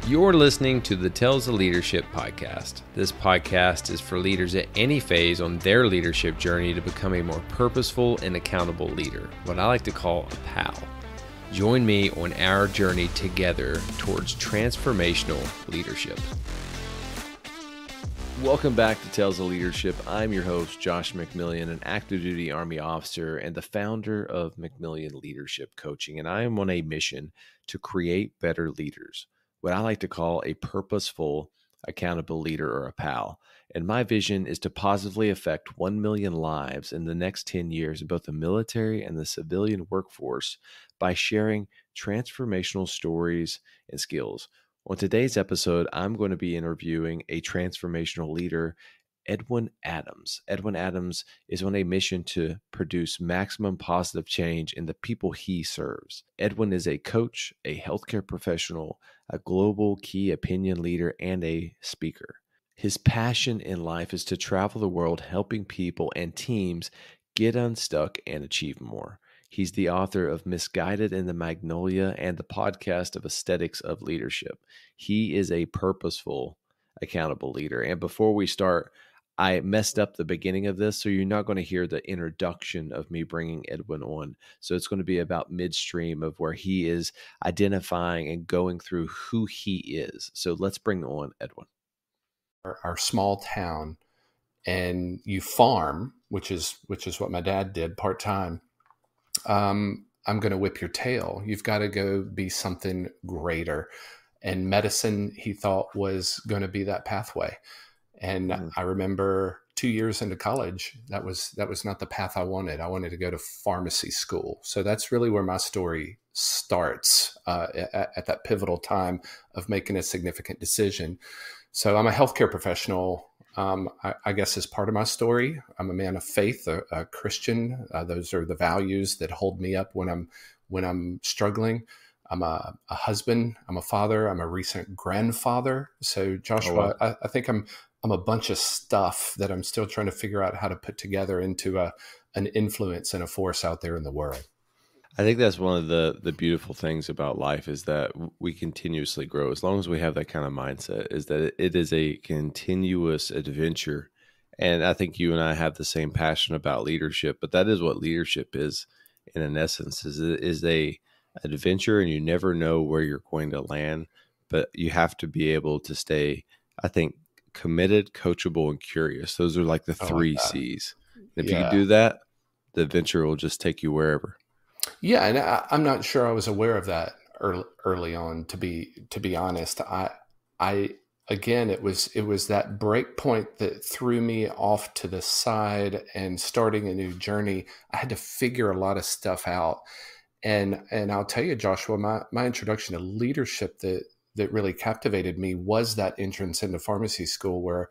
You're listening to the Tales of Leadership podcast. This podcast is for leaders at any phase on their leadership journey to become a more purposeful and accountable leader, what I like to call a pal. Join me on our journey together towards transformational leadership. Welcome back to Tales of Leadership. I'm your host, Josh McMillian, an active duty Army officer and the founder of McMillian Leadership Coaching, and I am on a mission to create better leaders, what I like to call a purposeful, accountable leader or a pal. And my vision is to positively affect 1 million lives in the next 10 years in both the military and the civilian workforce by sharing transformational stories and skills. On today's episode, I'm going to be interviewing a transformational leader, Edwin Adams. Edwin Adams is on a mission to produce maximum positive change in the people he serves. Edwin is a coach, a healthcare professional, a global key opinion leader, and a speaker. His passion in life is to travel the world helping people and teams get unstuck and achieve more. He's the author of Misguided and the Magnolia and the podcast of Aesthetics of Leadership. He is a purposeful, accountable leader. And before we start, I messed up the beginning of this, so you're not going to hear the introduction of me bringing Edwin on. So it's going to be about midstream of where he is identifying and going through who he is. So let's bring on Edwin. Our small town, and you farm, which is what my dad did part-time. I'm going to whip your tail. You've got to go be something greater. And medicine, he thought, was going to be that pathway. And I remember 2 years into college, that was not the path I wanted. I wanted to go to pharmacy school. So that's really where my story starts at that pivotal time of making a significant decision. So I'm a healthcare professional. I guess as part of my story, I'm a man of faith, a Christian. Those are the values that hold me up when I'm struggling. I'm a husband. I'm a father. I'm a recent grandfather. So Joshua, oh, wow. I think I'm a bunch of stuff that I'm still trying to figure out how to put together into an influence and a force out there in the world. I think that's one of the beautiful things about life is that we continuously grow. As long as we have that kind of mindset, is that it is a continuous adventure. And I think you and I have the same passion about leadership, but that is what leadership is in an essence, is a adventure, and you never know where you're going to land, but you have to be able to stay, I think, committed, coachable, and curious. Those are like the three C's. And if you can do that, the adventure will just take you wherever. Yeah, and I'm not sure I was aware of that early on. To be honest, again, it was that break point that threw me off to the side, and starting a new journey, I had to figure a lot of stuff out. And I'll tell you, Joshua, my introduction to leadership that really captivated me was that entrance into pharmacy school, where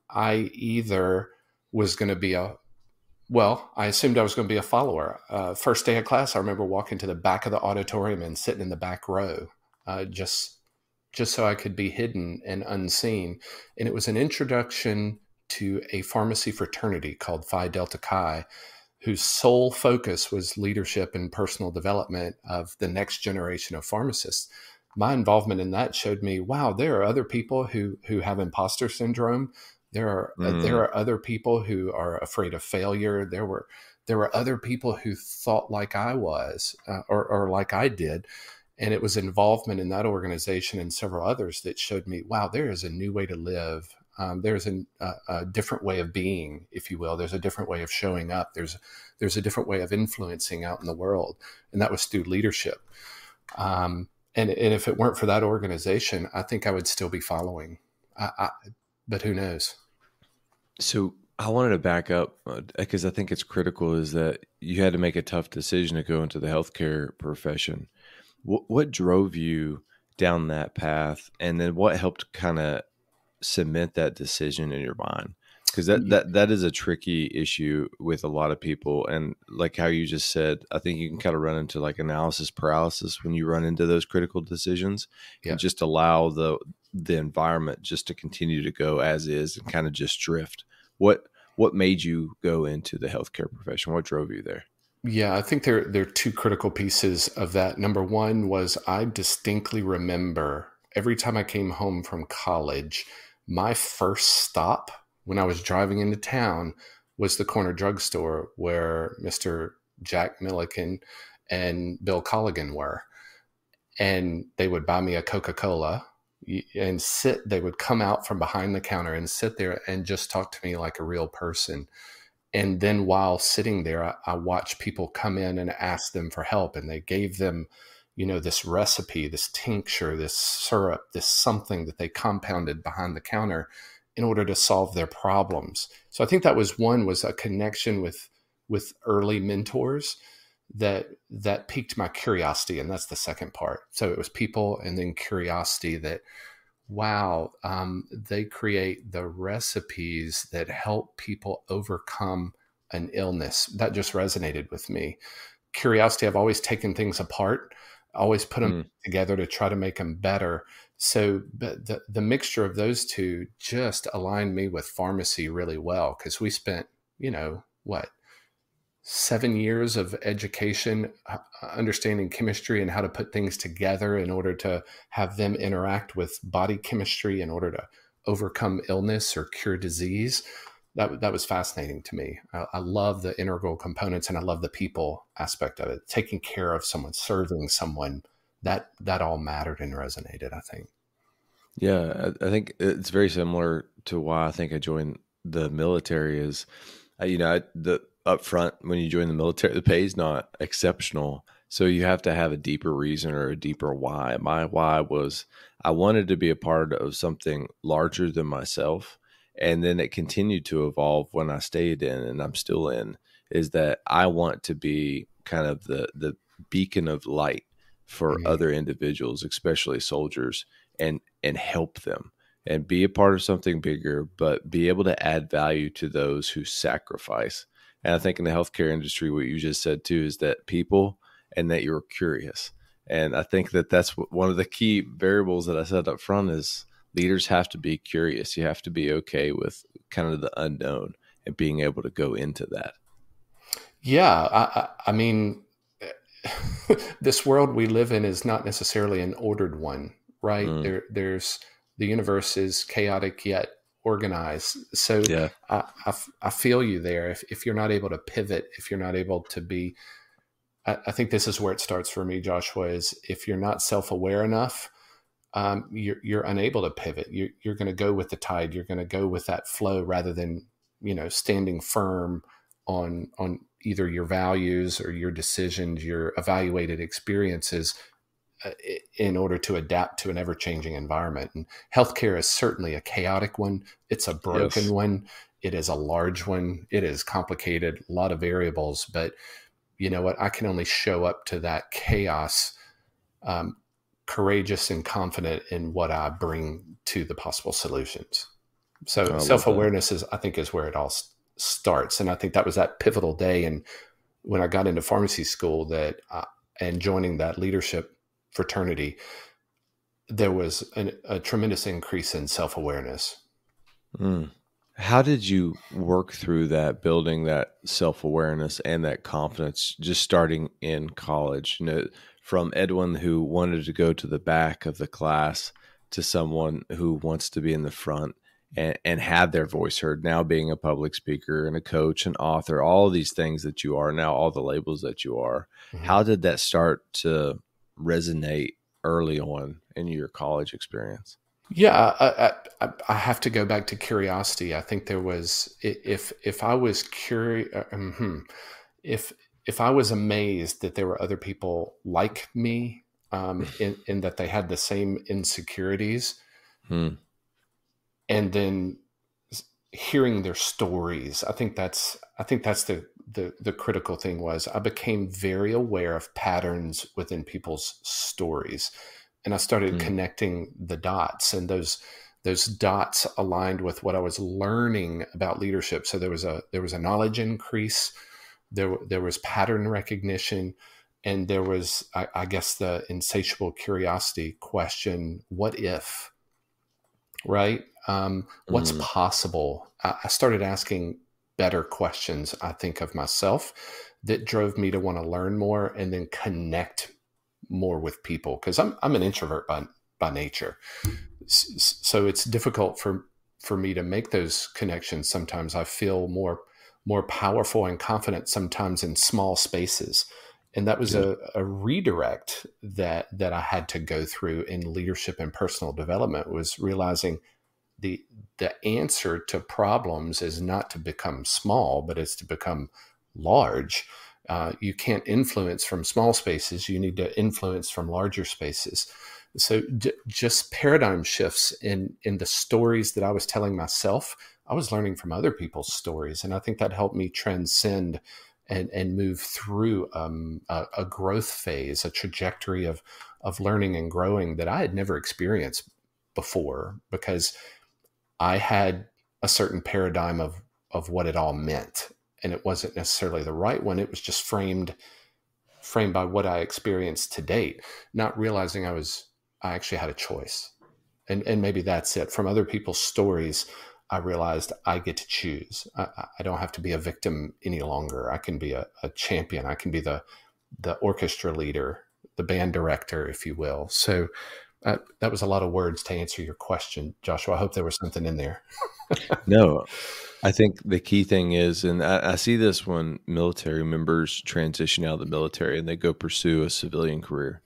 I either was going to be I assumed I was going to be a follower. First day of class, I remember walking to the back of the auditorium and sitting in the back row, just so I could be hidden and unseen. And it was an introduction to a pharmacy fraternity called Phi Delta Chi, whose sole focus was leadership and personal development of the next generation of pharmacists. My involvement in that showed me, wow, there are other people who have imposter syndrome. There are other people who are afraid of failure. There were other people who thought like I was, or like I did. And it was involvement in that organization and several others that showed me, wow, there is a new way to live. There's a different way of being, if you will. There's a different way of showing up. There's a different way of influencing out in the world. And that was through leadership. And if it weren't for that organization, I think I would still be following. But who knows? So I wanted to back up because I think it's critical, is that you had to make a tough decision to go into the healthcare profession. What drove you down that path? And then what helped kind of cement that decision in your mind? Because that is a tricky issue with a lot of people. And like how you just said, I think you can kind of run into like analysis paralysis when you run into those critical decisions, and just allow the environment just to continue to go as is and kind of just drift. What made you go into the healthcare profession? What drove you there? Yeah, I think there are two critical pieces of that. Number one was I distinctly remember every time I came home from college, my first stop when I was driving into town was the corner drugstore where Mr. Jack Milliken and Bill Colligan were. And they would buy me a Coca-Cola and they would come out from behind the counter and sit there and just talk to me like a real person. And then while sitting there, I watched people come in and ask them for help. And they gave them, this recipe, this tincture, this syrup, this something that they compounded behind the counter in order to solve their problems. So I think that was a connection with early mentors that piqued my curiosity. And that's the second part. So it was people and then curiosity that, wow, they create the recipes that help people overcome an illness. That just resonated with me. Curiosity, I've always taken things apart, always put them together to try to make them better. So the mixture of those two just aligned me with pharmacy really well, because we spent, 7 years of education, understanding chemistry and how to put things together in order to have them interact with body chemistry in order to overcome illness or cure disease. That was fascinating to me. I love the integral components, and I love the people aspect of it. Taking care of someone, serving someone, that all mattered and resonated, I think. Yeah, I think it's very similar to why I think I joined the military is, the up front when you join the military, the pay is not exceptional. So you have to have a deeper reason or a deeper why. My why was I wanted to be a part of something larger than myself. And then it continued to evolve when I stayed in, and I'm still in, is that I want to be kind of the beacon of light for other individuals, especially soldiers, and help them and be a part of something bigger, but be able to add value to those who sacrifice. And I think in the healthcare industry, what you just said too, is that people and that you're curious. And I think that that's one of the key variables that I said up front is leaders have to be curious. You have to be okay with kind of the unknown and being able to go into that. Yeah. I mean, this world we live in is not necessarily an ordered one, right? There's the universe is chaotic yet organized. So yeah. I feel you there. If you're not able to pivot, if you're not able to be, I think this is where it starts for me, Joshua, is if you're not self-aware enough, you're unable to pivot. You're going to go with the tide. You're going to go with that flow rather than, standing firm on either your values or your decisions, your evaluated experiences in order to adapt to an ever-changing environment. And healthcare is certainly a chaotic one. It's a broken one. It is a large one. It is complicated, a lot of variables, but you know what? I can only show up to that chaos courageous and confident in what I bring to the possible solutions. So self-awareness is where it all starts. And I think that was that pivotal day. And when I got into pharmacy school and joining that leadership fraternity, there was a tremendous increase in self-awareness. How did you work through that, building that self-awareness and that confidence, just starting in college? From Edwin, who wanted to go to the back of the class, to someone who wants to be in the front and have their voice heard, now being a public speaker and a coach, an author, all of these things that you are now, all the labels that you are. How did that start to resonate early on in your college experience? Yeah, I have to go back to curiosity. I think there was, if I was curious, if I was amazed that there were other people like me, in that they had the same insecurities, and then hearing their stories, I think that's the critical thing was I became very aware of patterns within people's stories. And I started connecting the dots, and those dots aligned with what I was learning about leadership. So there was a knowledge increase, there was pattern recognition, and there was, I guess, the insatiable curiosity question: what if? Right? What's possible? I started asking better questions, I think, of myself that drove me to want to learn more and then connect more with people, because I'm an introvert by nature. So it's difficult for me to make those connections. Sometimes I feel more powerful and confident sometimes in small spaces. And that was a redirect that I had to go through in leadership and personal development, was realizing the answer to problems is not to become small, but it's to become large. You can't influence from small spaces. You need to influence from larger spaces. So just paradigm shifts in the stories that I was telling myself. I was learning from other people's stories. And I think that helped me transcend and move through a growth phase, a trajectory of learning and growing that I had never experienced before, because I had a certain paradigm of what it all meant. And it wasn't necessarily the right one. It was just framed by what I experienced to date, not realizing I actually had a choice. And maybe that's it. From other people's stories, I realized I get to choose. I don't have to be a victim any longer. I can be a champion. I can be the orchestra leader, the band director, if you will. So that was a lot of words to answer your question, Joshua. I hope there was something in there. No, I think the key thing is, and I see this when military members transition out of the military and they go pursue a civilian career,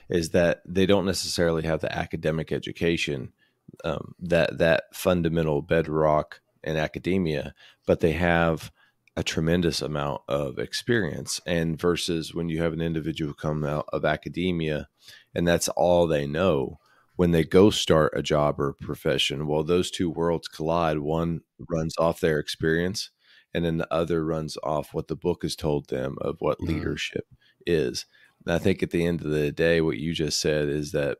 is that they don't necessarily have the academic education, that fundamental bedrock in academia, but they have a tremendous amount of experience. And versus when you have an individual come out of academia and that's all they know, when they go start a job or a profession, well, those two worlds collide. One runs off their experience, and then the other runs off what the book has told them of what leadership is. And I think at the end of the day, what you just said is that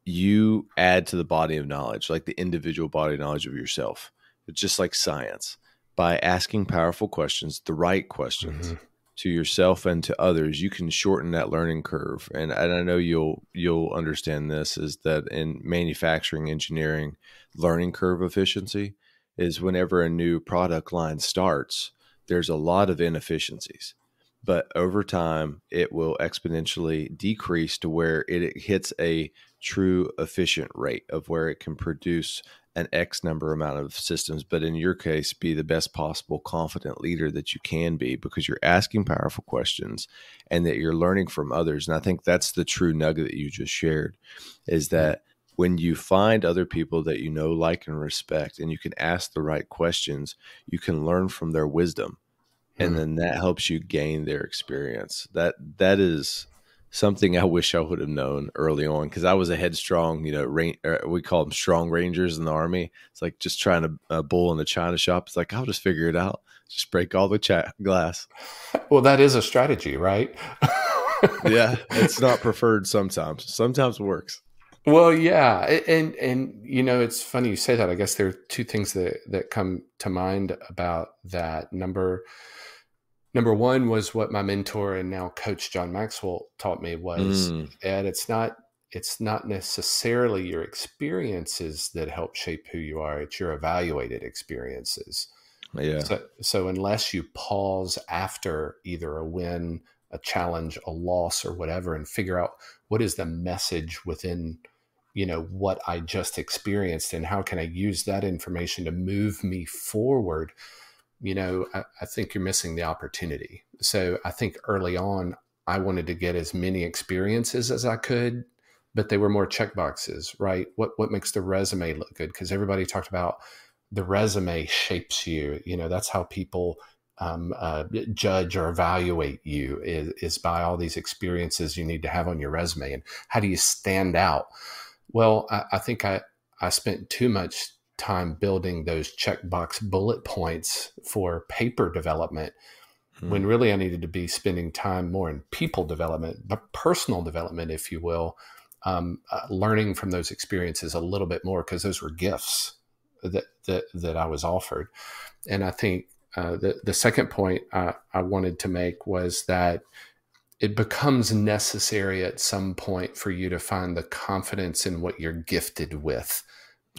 you add to the body of knowledge, like the individual body of knowledge of yourself. It's just like science. By asking powerful questions, the right questions to yourself and to others, you can shorten that learning curve. And I know you'll understand this, is that in manufacturing engineering, learning curve efficiency is whenever a new product line starts, there's a lot of inefficiencies. But over time, it will exponentially decrease to where it hits a true efficient rate of where it can produce an X number amount of systems, but in your case, be the best possible confident leader that you can be, because you're asking powerful questions and that you're learning from others. And I think that's the true nugget that you just shared, is that when you find other people that you know, like, and respect, and you can ask the right questions, you can learn from their wisdom. And then that helps you gain their experience. That is something I wish I would have known early on, because I was a headstrong, we call them strong rangers in the Army. It's like just trying to bull in the china shop. It's like, I'll just figure it out. Just break all the glass. Well, that is a strategy, right? Yeah, it's not preferred sometimes. Sometimes it works. Well, yeah. And it's funny you say that. I guess there are two things that come to mind about that. Number one was what my mentor and now coach John Maxwell taught me was, Ed, it's not necessarily your experiences that help shape who you are. It's your evaluated experiences. Yeah. So unless you pause after either a win, a challenge, a loss, or whatever, and figure out what is the message within, what I just experienced, and how can I use that information to move me forward, I think you're missing the opportunity. So I think early on, I wanted to get as many experiences as I could, but they were more check boxes, right? What makes the resume look good? Because everybody talked about the resume shapes you. That's how people judge or evaluate you is by all these experiences you need to have on your resume. And how do you stand out? Well, I think I spent too much time building those checkbox bullet points for paper development, when really I needed to be spending time more in people development, but personal development, if you will, learning from those experiences a little bit more, because those were gifts that I was offered. And I think the second point I wanted to make was that it becomes necessary at some point for you to find the confidence in what you're gifted with.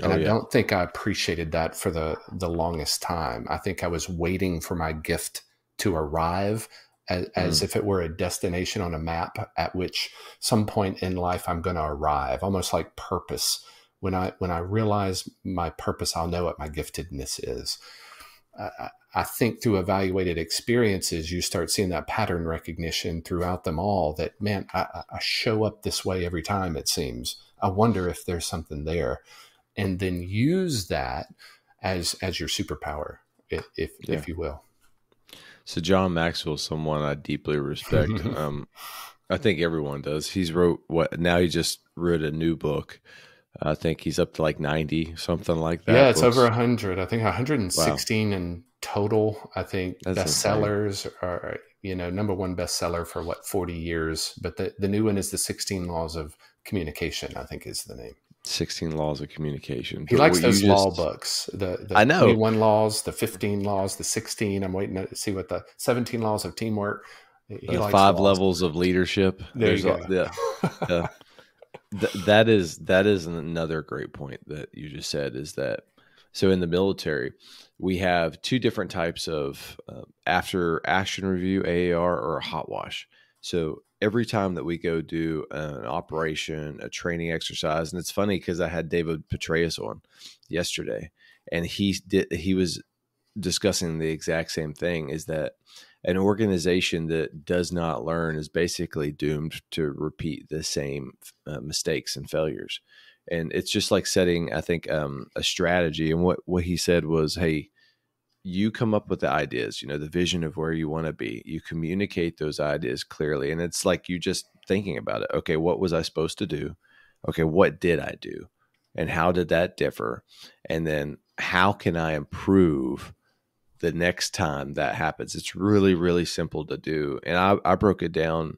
And I don't think I appreciated that for the longest time. I think I was waiting for my gift to arrive as if it were a destination on a map at which some point in life I'm going to arrive, almost like purpose. When I realize my purpose, I'll know what my giftedness is. I think through evaluated experiences, you start seeing that pattern recognition throughout them all, that, man, I show up this way every time, it seems. I wonder if there's something there. And then use that as your superpower, if you will. So John Maxwell is someone I deeply respect. I think everyone does. He's wrote now he just wrote a new book. I think he's up to like 90, something like that. Yeah, it's over 100. I think 116 in total. I think That's bestsellers are, number one bestseller for 40 years. But the new one is the 16 Laws of Communication, I think is the name. 16 Laws of Communication. He likes those law books. The I know. 21 laws, the 15 laws, the 16. I'm waiting to see what the 17 laws of teamwork. He likes 5 levels of leadership. There you go. That is another great point that you just said, is that so in the military we have 2 different types of after action review, AAR or a hot wash. So every time that we go do an operation, a training exercise, and it's funny because I had David Petraeus on yesterday, and he was discussing the exact same thing, is that an organization that does not learn is basically doomed to repeat the same mistakes and failures. And it's just like setting, I think, a strategy. And what he said was, hey, you come up with the ideas, the vision of where you want to be. You communicate those ideas clearly. And it's like you just thinking about it. Okay, what was I supposed to do? Okay, what did I do? And how did that differ? And then how can I improve the next time that happens? It's really, really simple to do. And I broke it down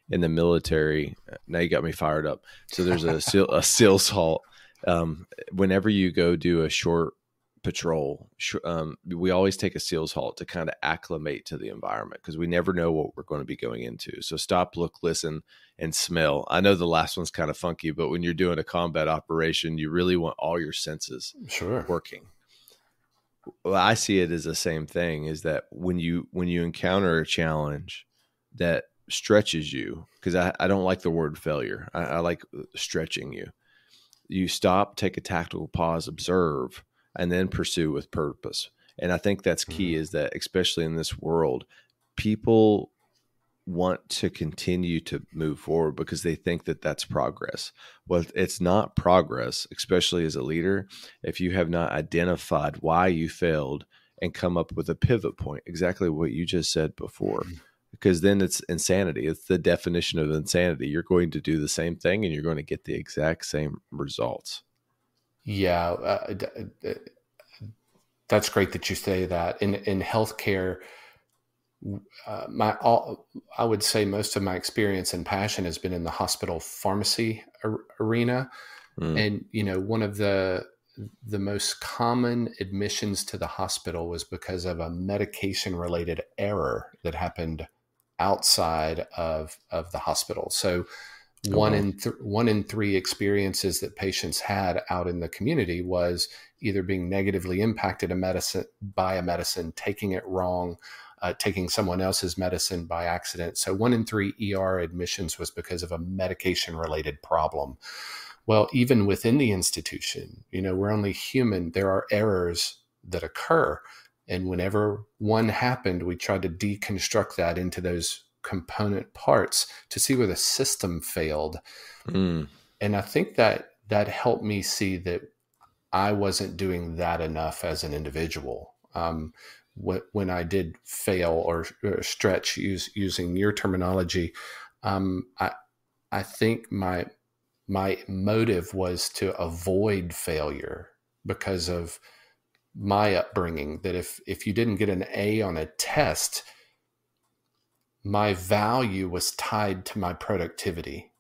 in the military. Now you got me fired up. So there's a SEALs halt. Whenever you go do a short patrol, we always take a SEALs halt to kind of acclimate to the environment, because we never know what we're going to be going into. So stop, look, listen, and smell. I know the last one's kind of funky, but when you're doing a combat operation, you really want all your senses working. Well, I see it as the same thing, is that when you encounter a challenge that stretches you, because I don't like the word failure. I like stretching you. You stop, take a tactical pause, observe, and then pursue with purpose. And I think that's key, is that especially in this world, people want to continue to move forward because they think that that's progress. Well, it's not progress, especially as a leader, if you have not identified why you failed and come up with a pivot point, exactly what you just said before, because then it's insanity. It's the definition of insanity. You're going to do the same thing and you're going to get the exact same results. Yeah, that's great that you say that. In healthcare, I would say most of my experience and passion has been in the hospital pharmacy arena. And, one of the most common admissions to the hospital was because of a medication related error that happened outside of the hospital. So one in 3 experiences that patients had out in the community was either being negatively impacted by a medicine, taking it wrong, taking someone else's medicine by accident. So 1 in 3 ER admissions was because of a medication-related problem. Well, even within the institution, we're only human. There are errors that occur. And whenever one happened, we tried to deconstruct that into those component parts to see where the system failed. And I think that helped me see that I wasn't doing that enough as an individual. When I did fail or stretch, using your terminology, I think my motive was to avoid failure because of my upbringing, that if you didn't get an A on a test, my value was tied to my productivity.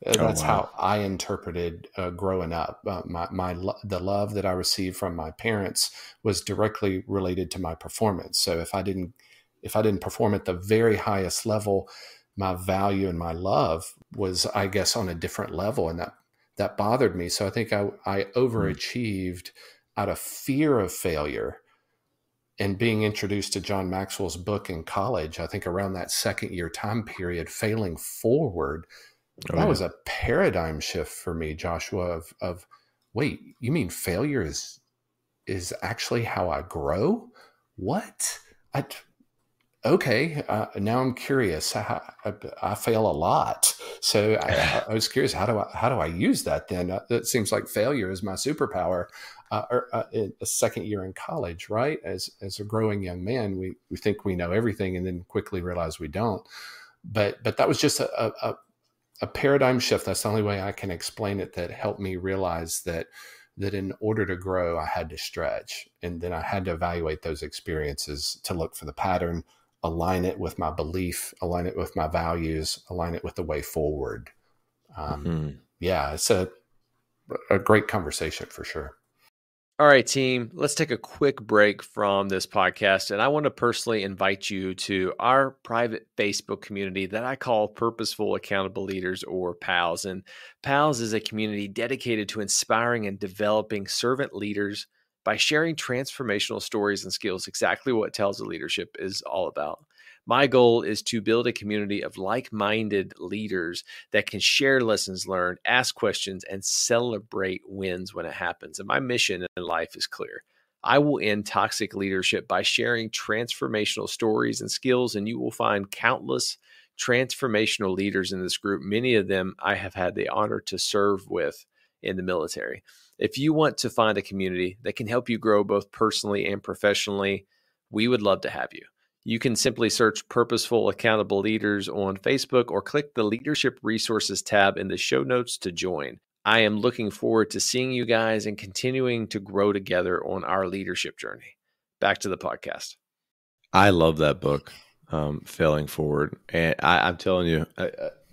That's how I interpreted growing up. The love that I received from my parents was directly related to my performance. So if I didn't perform at the very highest level, my value and my love was, I guess, on a different level, and that bothered me. So I think I overachieved out of fear of failure, and being introduced to John Maxwell's book in college, I think around that second year time period, Failing Forward, that was a paradigm shift for me, Joshua, of wait, you mean failure is actually how I grow? What? Okay, now I'm curious. I fail a lot, so I was curious. How do I use that then? It seems like failure is my superpower. In a second year in college, right? As a growing young man, we think we know everything, and then quickly realize we don't. But that was just a paradigm shift. That's the only way I can explain it. That helped me realize that in order to grow, I had to stretch, and then I had to evaluate those experiences to look for the pattern, align it with my belief, align it with my values, align it with the way forward. Yeah, it's a great conversation for sure. All right, team, let's take a quick break from this podcast. And I want to personally invite you to our private Facebook community that I call Purposeful Accountable Leaders, or PALS. And PALS is a community dedicated to inspiring and developing servant leaders by sharing transformational stories and skills, exactly what Tales of Leadership is all about. My goal is to build a community of like-minded leaders that can share lessons learned, ask questions, and celebrate wins when it happens. And my mission in life is clear. I will end toxic leadership by sharing transformational stories and skills, and you will find countless transformational leaders in this group. Many of them I have had the honor to serve with in the military. If you want to find a community that can help you grow both personally and professionally, we would love to have you. You can simply search Purposeful Accountable Leaders on Facebook or click the Leadership Resources tab in the show notes to join. I am looking forward to seeing you guys and continuing to grow together on our leadership journey. Back to the podcast. I love that book, Failing Forward. And I'm telling you,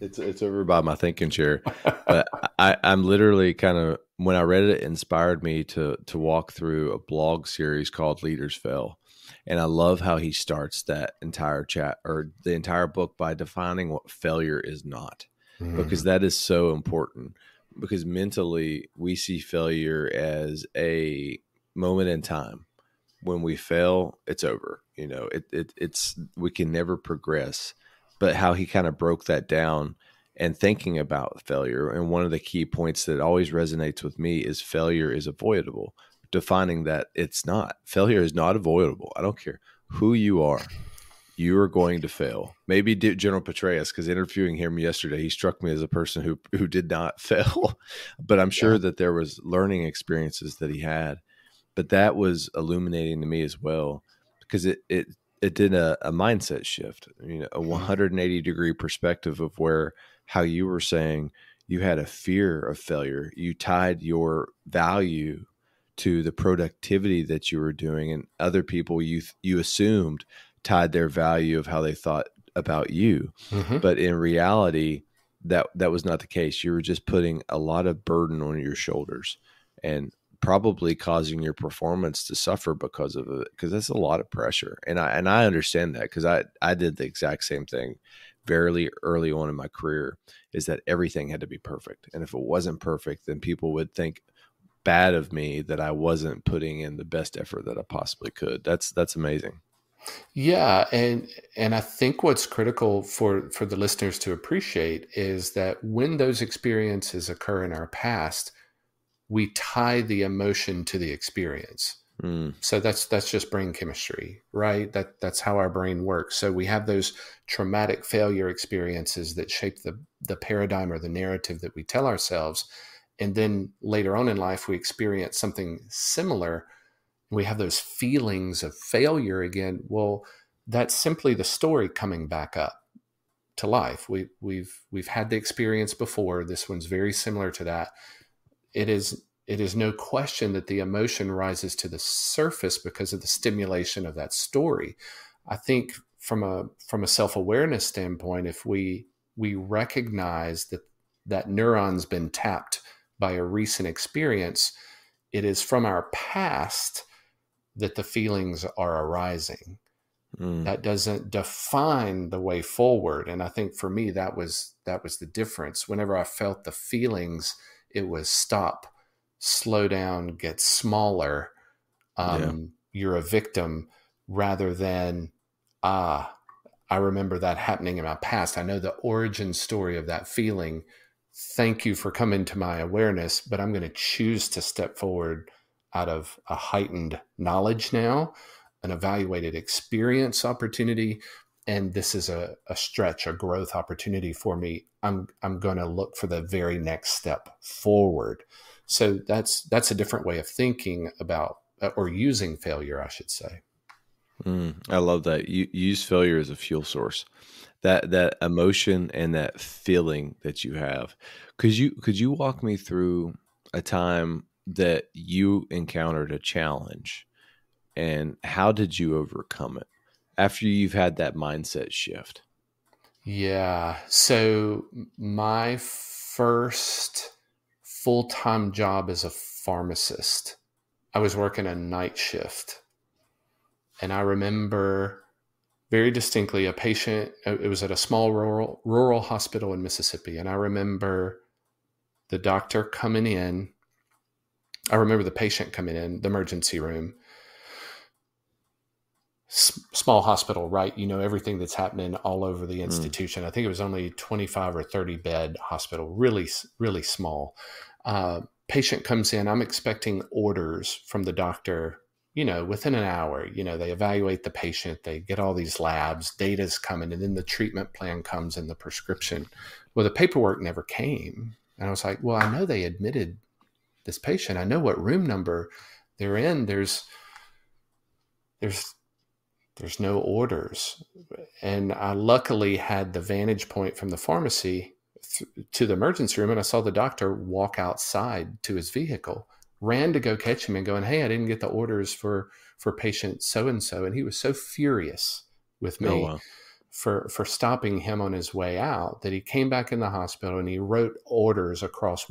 it's over by my thinking chair. But I'm literally kind of, when I read it, it inspired me to walk through a blog series called Leaders Fail. And I love how he starts that entire chat or the entire book by defining what failure is not, because that is so important. Because mentally, we see failure as a moment in time. When we fail, it's over. You know, it's we can never progress. But how he kind of broke that down and thinking about failure. And one of the key points that always resonates with me is failure is avoidable. Defining that it's not. Failure is not avoidable. I don't care who you are. You are going to fail. Maybe General Petraeus, because interviewing him yesterday, he struck me as a person who did not fail. But I'm sure that there was learning experiences that he had. But that was illuminating to me as well, because it did a mindset shift, you know, a 180-degree perspective of how you were saying you had a fear of failure. You tied your value to the productivity that you were doing, and other people you assumed tied their value of how they thought about you. But in reality, that was not the case. You were just putting a lot of burden on your shoulders and probably causing your performance to suffer because of it, because that's a lot of pressure. And I understand that, because I did the exact same thing very early on in my career, is that everything had to be perfect. And if it wasn't perfect, then people would think bad of me that I wasn't putting in the best effort that I possibly could. That's amazing. Yeah. And I think what's critical for the listeners to appreciate is that when those experiences occur in our past, we tie the emotion to the experience. So that's just brain chemistry, right? That's how our brain works. So we have those traumatic failure experiences that shape the paradigm or the narrative that we tell ourselves. And then later on in life, we experience something similar. We have those feelings of failure again. Well, that's simply the story coming back up to life. We've had the experience before. This one's very similar to that. It is no question that the emotion rises to the surface because of the stimulation of that story. I think from a self-awareness standpoint, if we recognize that neuron's been tapped by a recent experience, it is from our past that the feelings are arising. That doesn't define the way forward. And I think for me, that was the difference. Whenever I felt the feelings, it was stop, slow down, get smaller. You're a victim. rather than, I remember that happening in my past. I know the origin story of that feeling. Thank you for coming to my awareness, but I'm going to choose to step forward out of a heightened knowledge now, an evaluated experience opportunity. And this is a stretch, a growth opportunity for me. I'm going to look for the very next step forward. So that's a different way of thinking about, or using failure, I should say. I love that. You use failure as a fuel source. That emotion and that feeling that you have. Could you walk me through a time that you encountered a challenge, and how did you overcome it after you've had that mindset shift? Yeah. So my first full-time job as a pharmacist, I was working a night shift. And I remember very distinctly a patient, it was at a small rural hospital in Mississippi. And I remember the doctor coming in. I remember the patient coming in, the emergency room. Small hospital, right? You know, everything that's happening all over the institution. I think it was only 25 or 30 bed hospital, really, really small. Patient comes in. I'm expecting orders from the doctor, you know, within an hour. You know, they evaluate the patient, they get all these labs, data's coming, and then the treatment plan comes and the prescription. Well, the paperwork never came. And I was like, well, I know they admitted this patient. I know what room number they're in. There's no orders. And I luckily had the vantage point from the pharmacy to the emergency room, and I saw the doctor walk outside to his vehicle, ran to go catch him and going, hey, I didn't get the orders for patient so-and-so. And he was so furious with me. Oh, wow. for stopping him on his way out that he came back in the hospital and he wrote orders across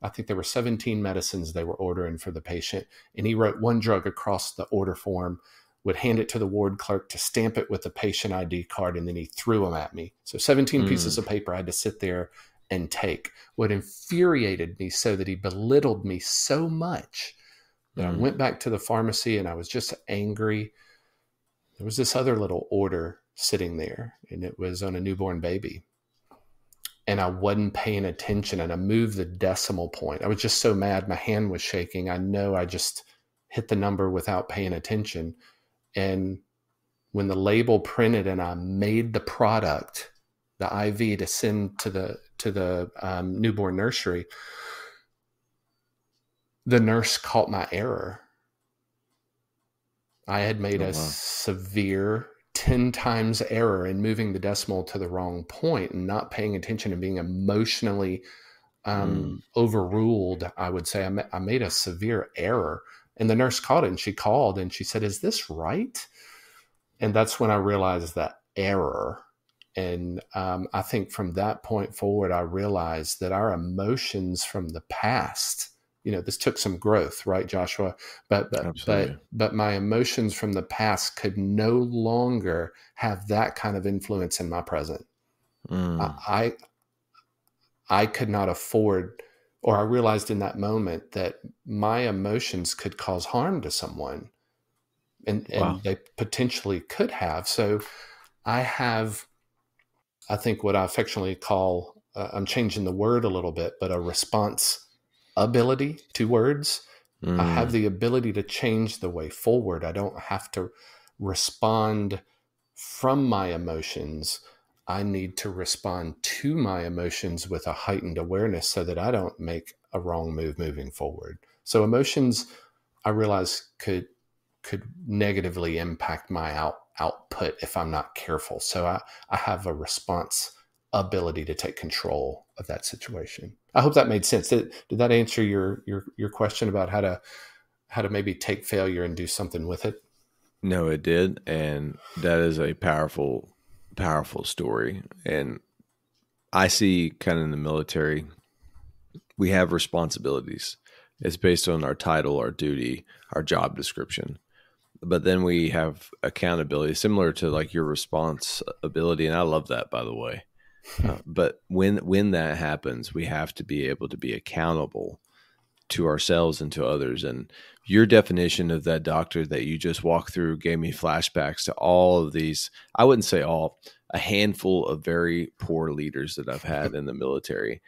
I think there were 17 medicines they were ordering for the patient. And he wrote one drug across the order form, would hand it to the ward clerk to stamp it with the patient ID card, and then he threw them at me. So 17 pieces of paper I had to sit there and take. What infuriated me so that he belittled me so much that I went back to the pharmacy and I was just angry. There was this other little order sitting there, and it was on a newborn baby. And I wasn't paying attention, and I moved the decimal point. I was just so mad. My hand was shaking. I know I just hit the number without paying attention. And when the label printed and I made the product, the IV to send to the newborn nursery, the nurse caught my error. I had made a severe 10 times error in moving the decimal to the wrong point and not paying attention and being emotionally overruled, I would say. I made a severe error. And the nurse caught it, and she called and she said, is this right? And that's when I realized that error. And I think from that point forward, I realized that our emotions from the past, you know, this took some growth, right, Joshua? But my emotions from the past could no longer have that kind of influence in my present. I could not afford, or I realized in that moment that my emotions could cause harm to someone, and they potentially could have. So I think what I affectionately call, I'm changing the word a little bit, but a response ability to words. I have the ability to change the way forward. I don't have to respond from my emotions. I need to respond to my emotions with a heightened awareness so that I don't make a wrong move moving forward. So emotions, I realize, could negatively impact my output if I'm not careful. So I have a response ability to take control of that situation. I hope that made sense. Did that answer your question about how to maybe take failure and do something with it? No, it did. And that is a powerful story. And I see kind of in the military, we have responsibilities. It's based on our title, our duty, our job description. But then we have accountability, similar to like your responsibility. And I love that, by the way. But when that happens, we have to be able to be accountable to ourselves and to others. And your definition of that doctor that you just walked through gave me flashbacks to all of these. I wouldn't say all, a handful of very poor leaders that I've had in the military.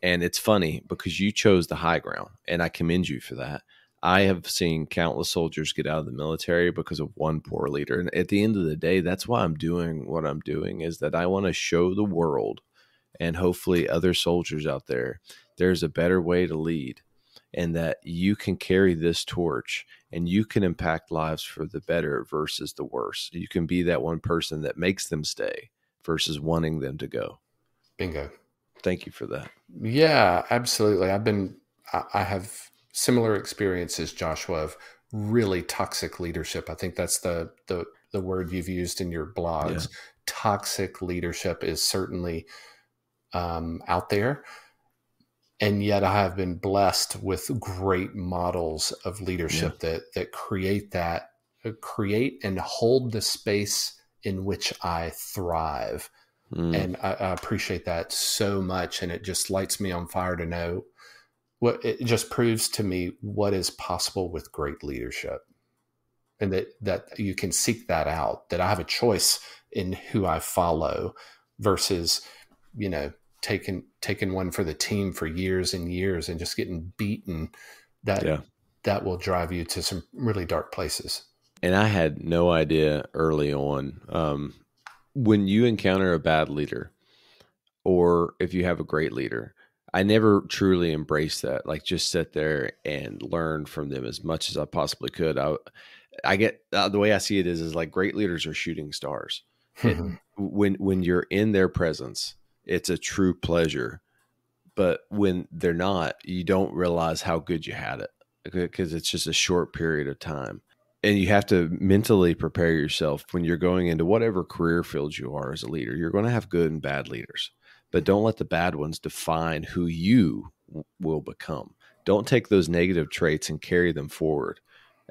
And it's funny because you chose the high ground, and I commend you for that. I have seen countless soldiers get out of the military because of one poor leader. And at the end of the day, that's why I'm doing what I'm doing, is that I want to show the world and hopefully other soldiers out there, there's a better way to lead, and that you can carry this torch and you can impact lives for the better versus the worse. You can be that one person that makes them stay versus wanting them to go. Bingo. Thank you for that. Yeah, absolutely. I have similar experiences, Joshua, of really toxic leadership. I think that's the word you've used in your blogs. Yeah. Toxic leadership is certainly out there. And yet I have been blessed with great models of leadership that create and hold the space in which I thrive. And I appreciate that so much. And it just lights me on fire to know it just proves to me what is possible with great leadership, and that you can seek that out, that I have a choice in who I follow versus, taking one for the team for years and years and just getting beaten. That will drive you to some really dark places. And I had no idea early on, when you encounter a bad leader, or if you have a great leader, I never truly embraced that. Like, just sit there and learn from them as much as I possibly could. I get the way I see it is like great leaders are shooting stars. When you're in their presence, it's a true pleasure. But when they're not, you don't realize how good you had it, because it's just a short period of time. And you have to mentally prepare yourself when you're going into whatever career field you are as a leader. You're going to have good and bad leaders, but don't let the bad ones define who you will become. Don't take those negative traits and carry them forward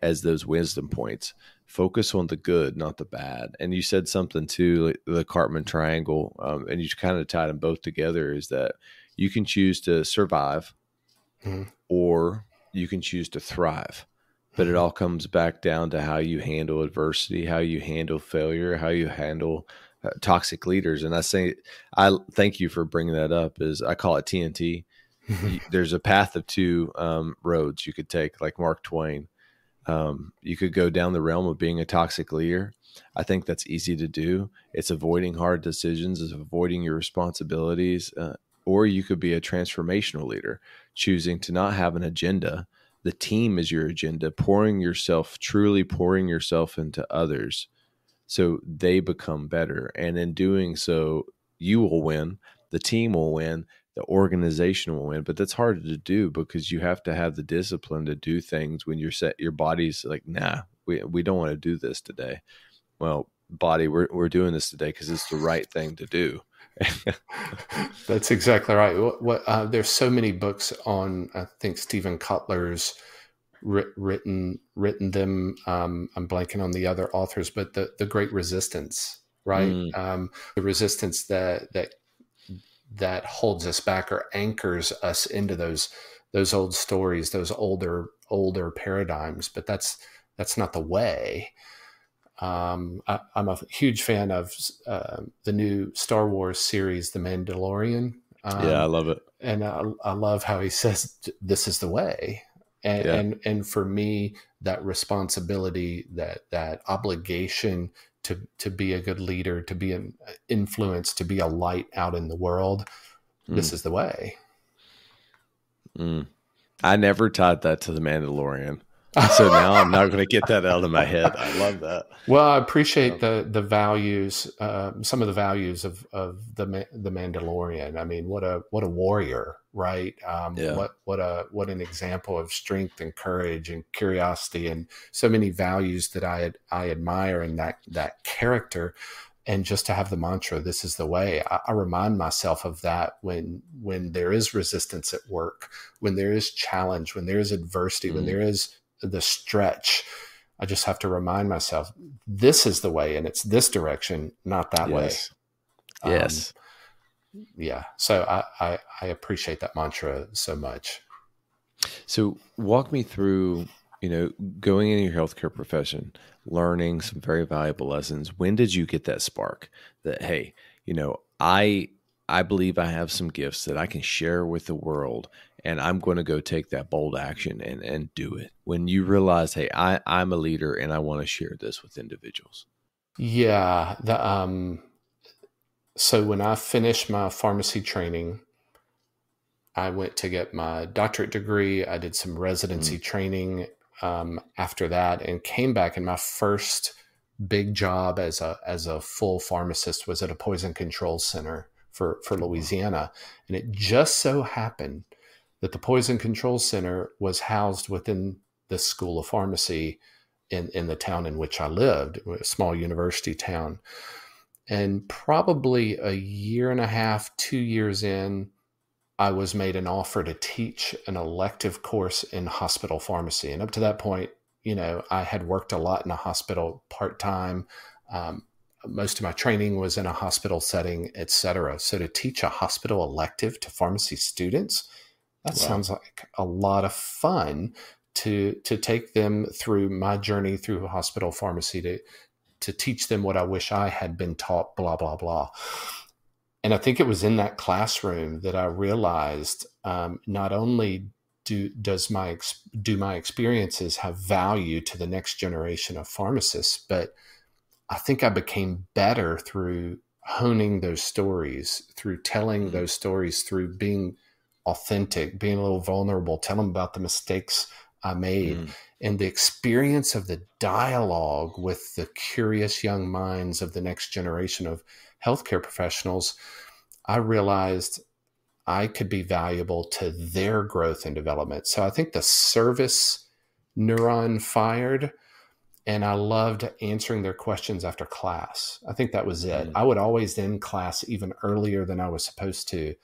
as those wisdom points. Focus on the good, not the bad. And you said something too, like the Cartman triangle, and you kind of tied them both together, is that you can choose to survive or you can choose to thrive. But it all comes back down to how you handle adversity, how you handle failure, how you handle toxic leaders. And I thank you for bringing that up. Is I call it TNT. There's a path of two roads you could take, like Mark Twain. You could go down the realm of being a toxic leader. I think that's easy to do. It's avoiding hard decisions, it's avoiding your responsibilities. Or you could be a transformational leader, choosing to not have an agenda. The team is your agenda, truly pouring yourself into others so they become better. And in doing so, you will win, the team will win, the organization will win. But that's hard to do because you have to have the discipline to do things when your body's like, nah, we don't want to do this today. Well, body, we're doing this today because it's the right thing to do. That's exactly right. There's so many books on, I think Stephen Kotler's written them. I'm blanking on the other authors, but the Great Resistance, right? The resistance that holds us back or anchors us into those old stories, those older paradigms. But that's not the way. I'm a huge fan of the new Star Wars series, The Mandalorian. I love it. And I love how he says, this is the way. And for me, that responsibility, that obligation to be a good leader, to be an influence, to be a light out in the world, this is the way. I never tied that to The Mandalorian. So now I'm not going to get that out of my head. I love that. Well, I appreciate the values, some of the values of the Mandalorian. I mean, what a warrior, right? What an example of strength and courage and curiosity, and so many values that I admire in that character. And just to have the mantra, this is the way, I remind myself of that when there is resistance at work, when there is challenge, when there is adversity, when there is the stretch. I just have to remind myself, this is the way, and it's this direction, not that way. Yeah. So I appreciate that mantra so much. So walk me through, going in your healthcare profession, learning some very valuable lessons. When did you get that spark that, hey, I believe I have some gifts that I can share with the world, and I'm going to go take that bold action and do it. When you realize, hey, I'm a leader and I want to share this with individuals. Yeah. So when I finished my pharmacy training, I went to get my doctorate degree. I did some residency training after that, and came back. And my first big job as a full pharmacist was at a poison control center for Louisiana. And it just so happened that the poison control center was housed within the School of Pharmacy in the town in which I lived, a small university town. And probably a year and a half, 2 years in, I was made an offer to teach an elective course in hospital pharmacy. And up to that point, I had worked a lot in a hospital part-time. Most of my training was in a hospital setting, et cetera. So to teach a hospital elective to pharmacy students, that sounds like a lot of fun to take them through my journey through hospital pharmacy, to teach them what I wish I had been taught, blah, blah, blah. And I think it was in that classroom that I realized not only do my experiences have value to the next generation of pharmacists, but I think I became better through honing those stories, through telling those stories, through being authentic, being a little vulnerable, tell them about the mistakes I made, and the experience of the dialogue with the curious young minds of the next generation of healthcare professionals. I realized I could be valuable to their growth and development. So I think the service neuron fired, and I loved answering their questions after class. I think that was it. I would always end class even earlier than I was supposed to,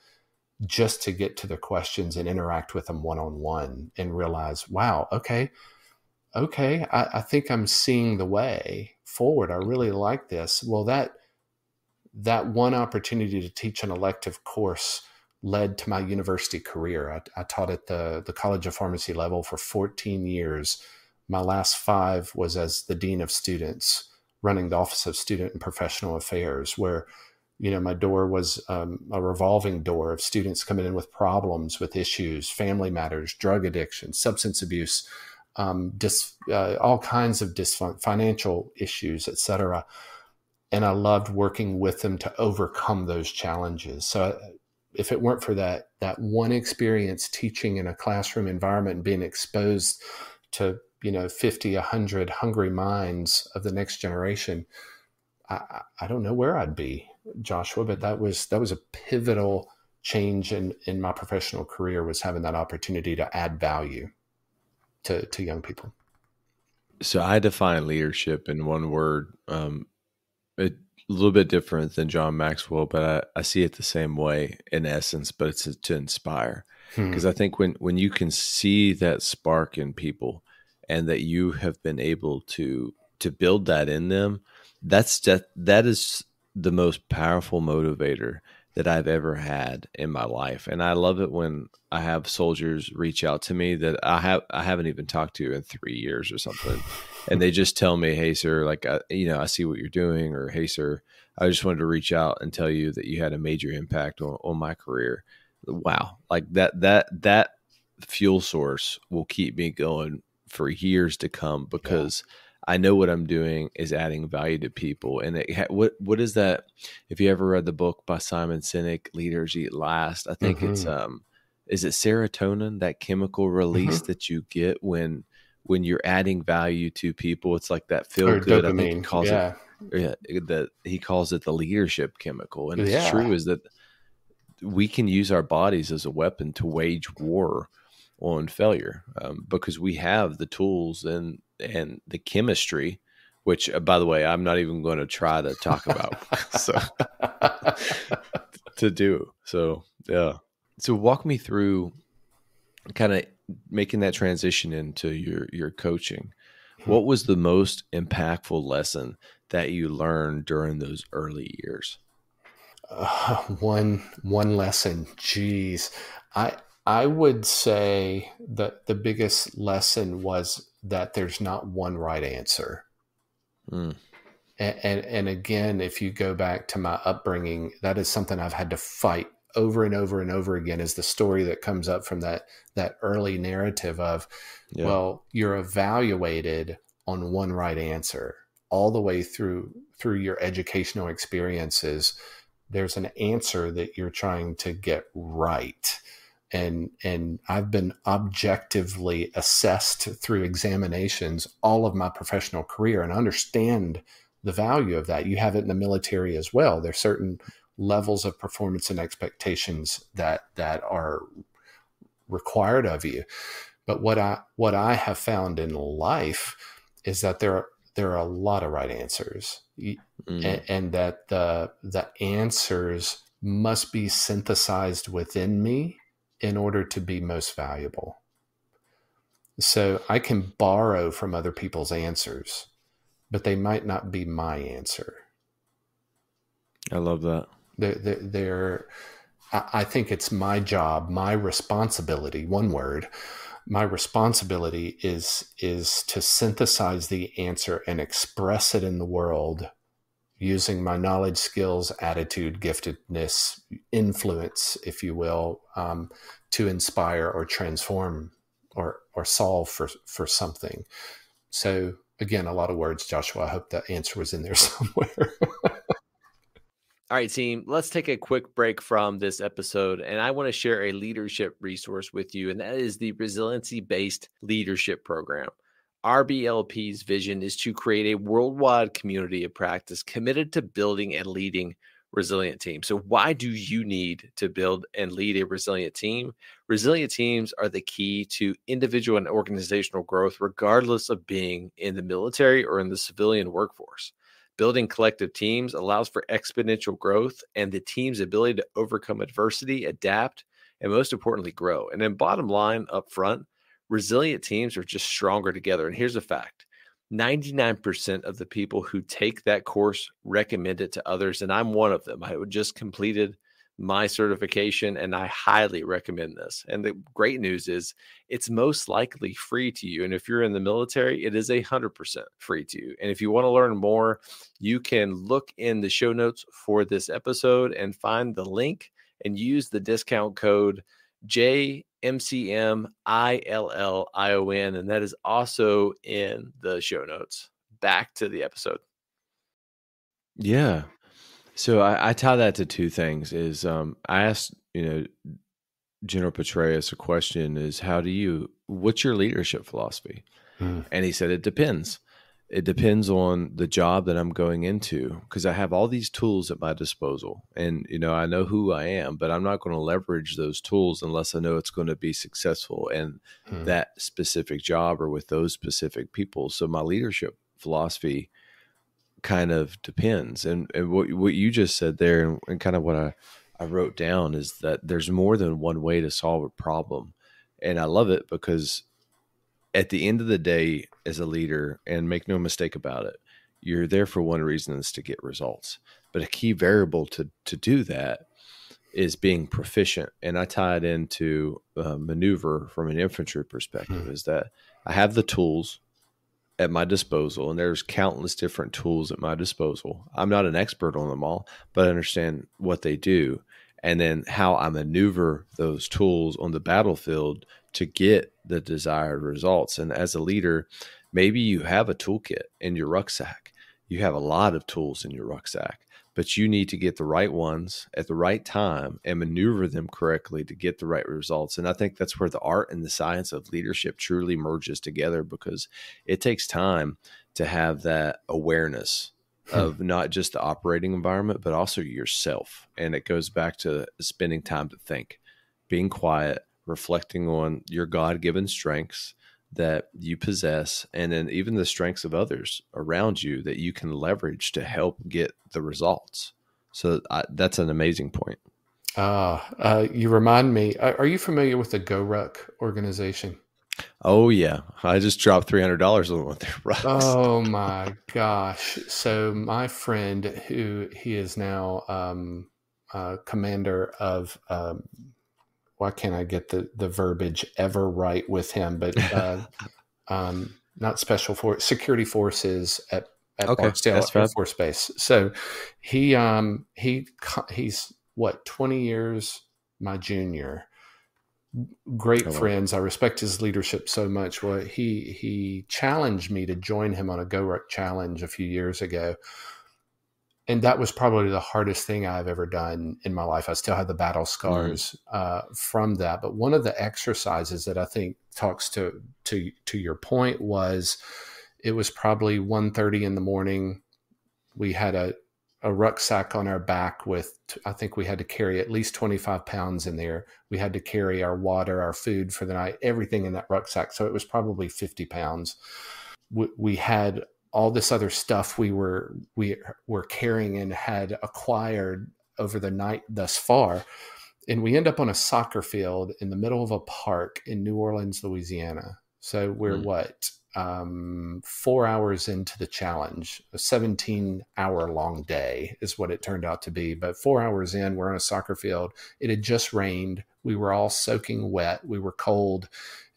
just to get to the questions and interact with them one-on-one, and realize, wow, okay, I think I'm seeing the way forward. I really like this. Well, that one opportunity to teach an elective course led to my university career. I taught at the College of Pharmacy level for 14 years. My last 5 was as the Dean of Students, running the Office of Student and Professional Affairs, where my door was a revolving door of students coming in with problems, with issues, family matters, drug addiction, substance abuse, all kinds of financial issues, et cetera. And I loved working with them to overcome those challenges. So if it weren't for that one experience teaching in a classroom environment and being exposed to 50, 100 hungry minds of the next generation, I don't know where I'd be, Joshua, but that was a pivotal change in my professional career, was having that opportunity to add value to young people. So I define leadership in one word, a little bit different than John Maxwell, but I see it the same way in essence, but it's to inspire. Because I think when you can see that spark in people, and that you have been able to build that in them, that is the most powerful motivator that I've ever had in my life. And I love it when I have soldiers reach out to me that I haven't even talked to in 3 years or something. And they just tell me, "Hey sir, like, I see what you're doing," or, "Hey sir, I just wanted to reach out and tell you that you had a major impact on my career." Wow. Like that fuel source will keep me going for years to come, because I know what I'm doing is adding value to people. And what is that? If you ever read the book by Simon Sinek, Leaders Eat Last, I think it's is it serotonin, that chemical release that you get when you're adding value to people? It's like that feel good. Dopamine. I think he calls he calls it the leadership chemical. And it's true, is that we can use our bodies as a weapon to wage war on failure, because we have the tools and the chemistry, which, by the way, I'm not even going to try to talk about to do. So, yeah. So walk me through kind of making that transition into your coaching. What was the most impactful lesson that you learned during those early years? One lesson. Geez, I I would say that the biggest lesson was that there's not one right answer. Mm. And again, if you go back to my upbringing, that is something I've had to fight over and over and over again, is the story that comes up from that early narrative of, well, you're evaluated on one right answer all the way through your educational experiences. There's an answer that you're trying to get right. And I've been objectively assessed through examinations all of my professional career and understand the value of that. You have it in the military as well. There's certain levels of performance and expectations that are required of you. But what I have found in life is that there are a lot of right answers, and that the answers must be synthesized within me in order to be most valuable. So I can borrow from other people's answers, but they might not be my answer. I love that. I think it's my job, my responsibility, one word, my responsibility is to synthesize the answer and express it in the world using my knowledge, skills, attitude, giftedness, influence, if you will, to inspire or transform or solve for something. So again, a lot of words, Joshua. I hope that answer was in there somewhere. All right, team, let's take a quick break from this episode. And I want to share a leadership resource with you, and that is the resiliency-based leadership program. RBLP's vision is to create a worldwide community of practice committed to building and leading resilient teams. So why do you need to build and lead a resilient team? Resilient teams are the key to individual and organizational growth, regardless of being in the military or in the civilian workforce. Building collective teams allows for exponential growth and the team's ability to overcome adversity, adapt, and most importantly, grow. And then bottom line up front, resilient teams are just stronger together. And here's a fact. 99% of the people who take that course recommend it to others, and I'm one of them. I just completed my certification, and I highly recommend this. And the great news is it's most likely free to you. And if you're in the military, it is 100% free to you. And if you want to learn more, you can look in the show notes for this episode and find the link and use the discount code JMCMILLION, and that is also in the show notes. Back to the episode. Yeah. So I tie that to two things. Is I asked, General Petraeus a question: is what's your leadership philosophy? And he said it depends. It depends on the job that I'm going into, because I have all these tools at my disposal, and I know who I am, but I'm not going to leverage those tools unless I know it's going to be successful in that specific job or with those specific people. So my leadership philosophy kind of depends. And what you just said there, and kind of what I wrote down, is that there's more than one way to solve a problem. And I love it because at the end of the day, as a leader, and make no mistake about it, you're there for one reason, is to get results. But a key variable to do that is being proficient. And I tie it into maneuver from an infantry perspective, is that I have the tools at my disposal, and there's countless different tools at my disposal. I'm not an expert on them all, but I understand what they do, and then how I maneuver those tools on the battlefield to get the desired results. And as a leader, maybe you have a toolkit in your rucksack. You have a lot of tools in your rucksack, but you need to get the right ones at the right time and maneuver them correctly to get the right results. And I think that's where the art and the science of leadership truly merges together, because it takes time to have that awareness of not just the operating environment, but also yourself. And it goes back to spending time to think, being quiet, reflecting on your God-given strengths that you possess, and then even the strengths of others around you that you can leverage to help get the results. So that's an amazing point. You remind me, are you familiar with the GoRuck organization? Oh yeah. I just dropped $300 on one of their rucks. Oh my gosh. So my friend, he is now commander of why can't I get the verbiage ever right with him? But not special force, security forces at Okay, Barksdale that's Air fab. Force Base. So he's what, 20 years my junior. Great Oh, wow. friends. I respect his leadership so much. Well, he challenged me to join him on a GoRuck challenge a few years ago. And that was probably the hardest thing I've ever done in my life. I still have the battle scars from that. But one of the exercises that I think talks to your point was, it was probably 1:30 in the morning. We had a rucksack on our back with, I think we had to carry at least 25 pounds in there. We had to carry our water, our food for the night, everything in that rucksack. So it was probably 50 pounds. We had all this other stuff we were carrying and had acquired over the night thus far. And we end up on a soccer field in the middle of a park in New Orleans, Louisiana. So we're 4 hours into the challenge. A 17-hour long day is what it turned out to be. But 4 hours in, we're on a soccer field. It had just rained. We were all soaking wet. We were cold.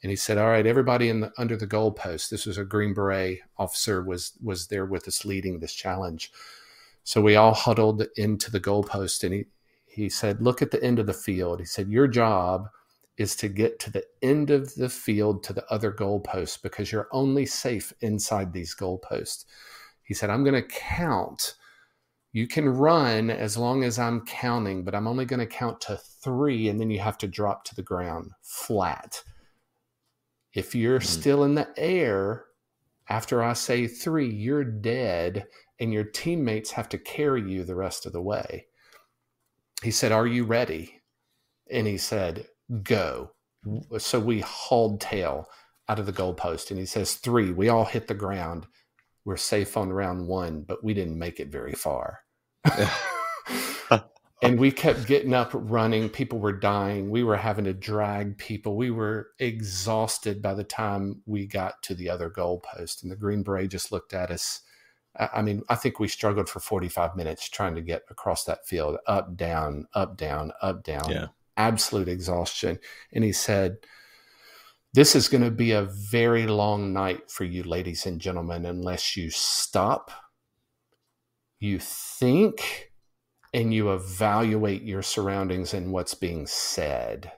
And he said, all right, everybody under the goalpost. This was a Green Beret officer was there with us leading this challenge. So we all huddled into the goalpost, and he said, look at the end of the field. He said, your job is to get to the end of the field to the other goalposts, because you're only safe inside these goalposts. He said, I'm going to count. You can run as long as I'm counting, but I'm only going to count to 3, and then you have to drop to the ground flat. If you're still in the air after I say 3, you're dead, and your teammates have to carry you the rest of the way. He said, are you ready? And he said, go. So we hauled tail out of the goalpost, and he says 3. We all hit the ground. We're safe on round 1, but we didn't make it very far. And we kept getting up, running. People were dying. We were having to drag people. We were exhausted by the time we got to the other goalpost. And the Green Beret just looked at us. I mean, I think we struggled for 45 minutes trying to get across that field, up, down, up, down, up, down. Yeah. Absolute exhaustion. And he said, this is going to be a very long night for you, ladies and gentlemen, unless you stop, you think, and you evaluate your surroundings and what's being said.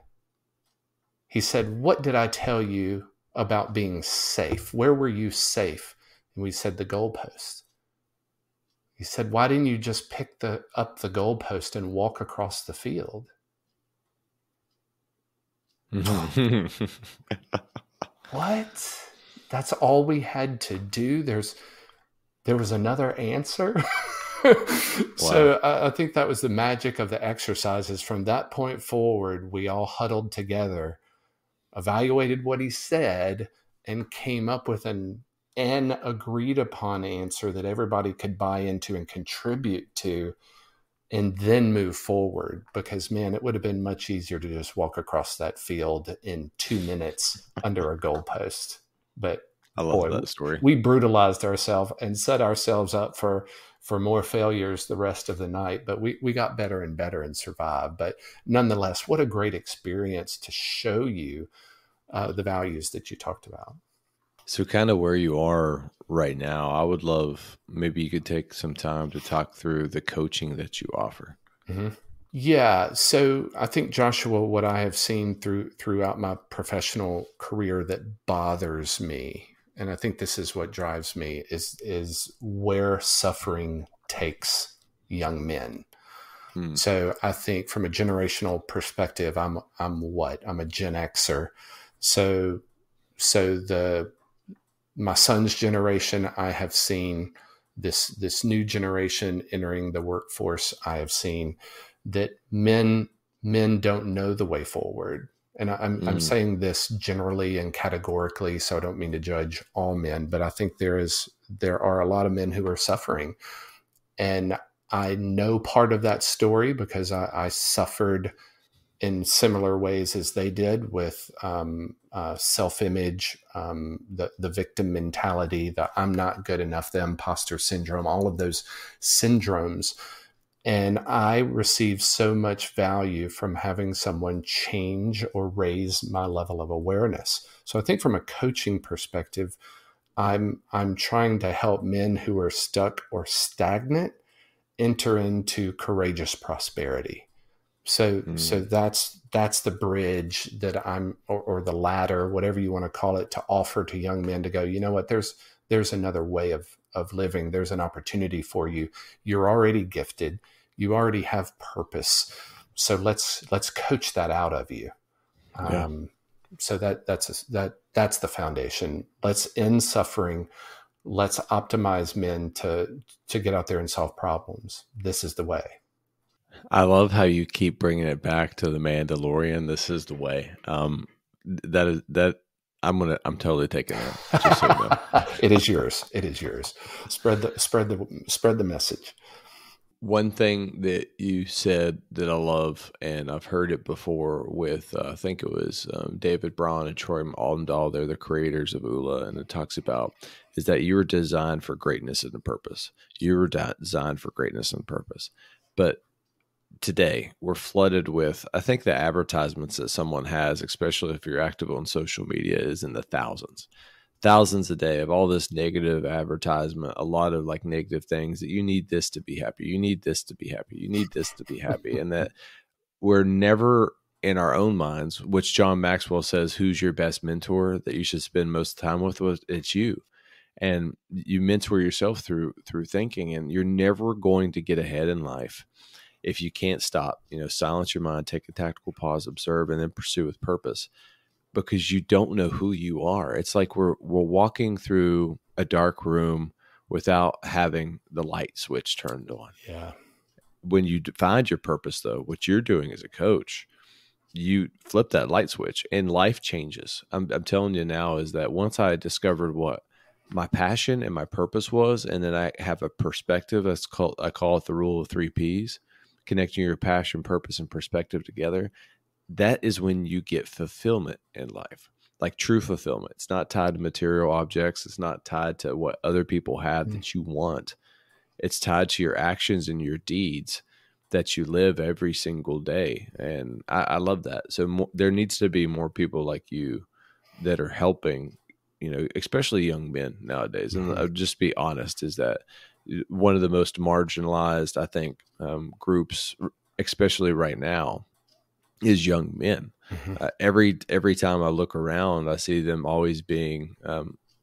He said, what did I tell you about being safe? Where were you safe? And we said, the goalpost. He said, why didn't you just pick up the goalpost and walk across the field? What? That's all we had to do? There was another answer? So I think that was the magic of the exercises. From that point forward, we all huddled together, evaluated what he said, and came up with an agreed upon answer that everybody could buy into and contribute to, and then move forward. Because, man, it would have been much easier to just walk across that field in 2 minutes under a goalpost. But I love that story. We brutalized ourselves and set ourselves up for more failures the rest of the night. But we got better and better and survived. But nonetheless, what a great experience to show you the values that you talked about. So kind of where you are right now, I would love, maybe you could take some time to talk through the coaching that you offer. Mm-hmm. Yeah. So I think, Joshua, what I have seen throughout my professional career that bothers me, and I think this is what drives me, is where suffering takes young men. So I think from a generational perspective, I'm a Gen Xer. So my son's generation, I have seen this new generation entering the workforce. I have seen that men don't know the way forward. And I'm saying this generally and categorically, so I don't mean to judge all men, but I think there are a lot of men who are suffering. And I know part of that story because I suffered in similar ways as they did with self-image, the victim mentality, the I'm not good enough, the imposter syndrome, all of those syndromes. And I receive so much value from having someone change or raise my level of awareness. So I think from a coaching perspective, I'm trying to help men who are stuck or stagnant enter into courageous prosperity. So that's the bridge that or the ladder, whatever you want to call it, to offer to young men to go, you know what, there's another way of living. There's an opportunity for you. You're already gifted. You already have purpose. So let's coach that out of you. Yeah. So that's the foundation. Let's end suffering. Let's optimize men to get out there and solve problems. This is the way. I love how you keep bringing it back to the Mandalorian. This is the way. I'm totally taking that. Just so you know. It is yours. It is yours. Spread the message. One thing that you said that I love, and I've heard it before with, I think it was David Braun and Troy Aldendahl. They're the creators of ULA, and it talks about is that you were designed for greatness and a purpose. You were designed for greatness and purpose. But today we're flooded with, I think the advertisements that someone has, especially if you're active on social media, is in the thousands a day of all this negative advertisement, a lot of like negative things that you need this to be happy. You need this to be happy. You need this to be happy. And that we're never in our own minds, which John Maxwell says, who's your best mentor that you should spend most of the time with? It's you. And you mentor yourself through thinking, and you're never going to get ahead in life if you can't stop, silence your mind, take a tactical pause, observe, and then pursue with purpose. Because you don't know who you are. It's like we're walking through a dark room without having the light switch turned on. Yeah. When you find your purpose, though, what you're doing as a coach, you flip that light switch and life changes. I'm telling you now is that once I discovered what my passion and my purpose was, and then I have a perspective, I call it the rule of 3 Ps, connecting your passion, purpose, and perspective together. That is when you get fulfillment in life, like true fulfillment. It's not tied to material objects. It's not tied to what other people have that you want. It's tied to your actions and your deeds that you live every single day. And I love that. So there needs to be more people like you that are helping, especially young men nowadays. And I'll just be honest, is that one of the most marginalized, I think, groups, especially right now, is young men. Every time I look around, I see them always being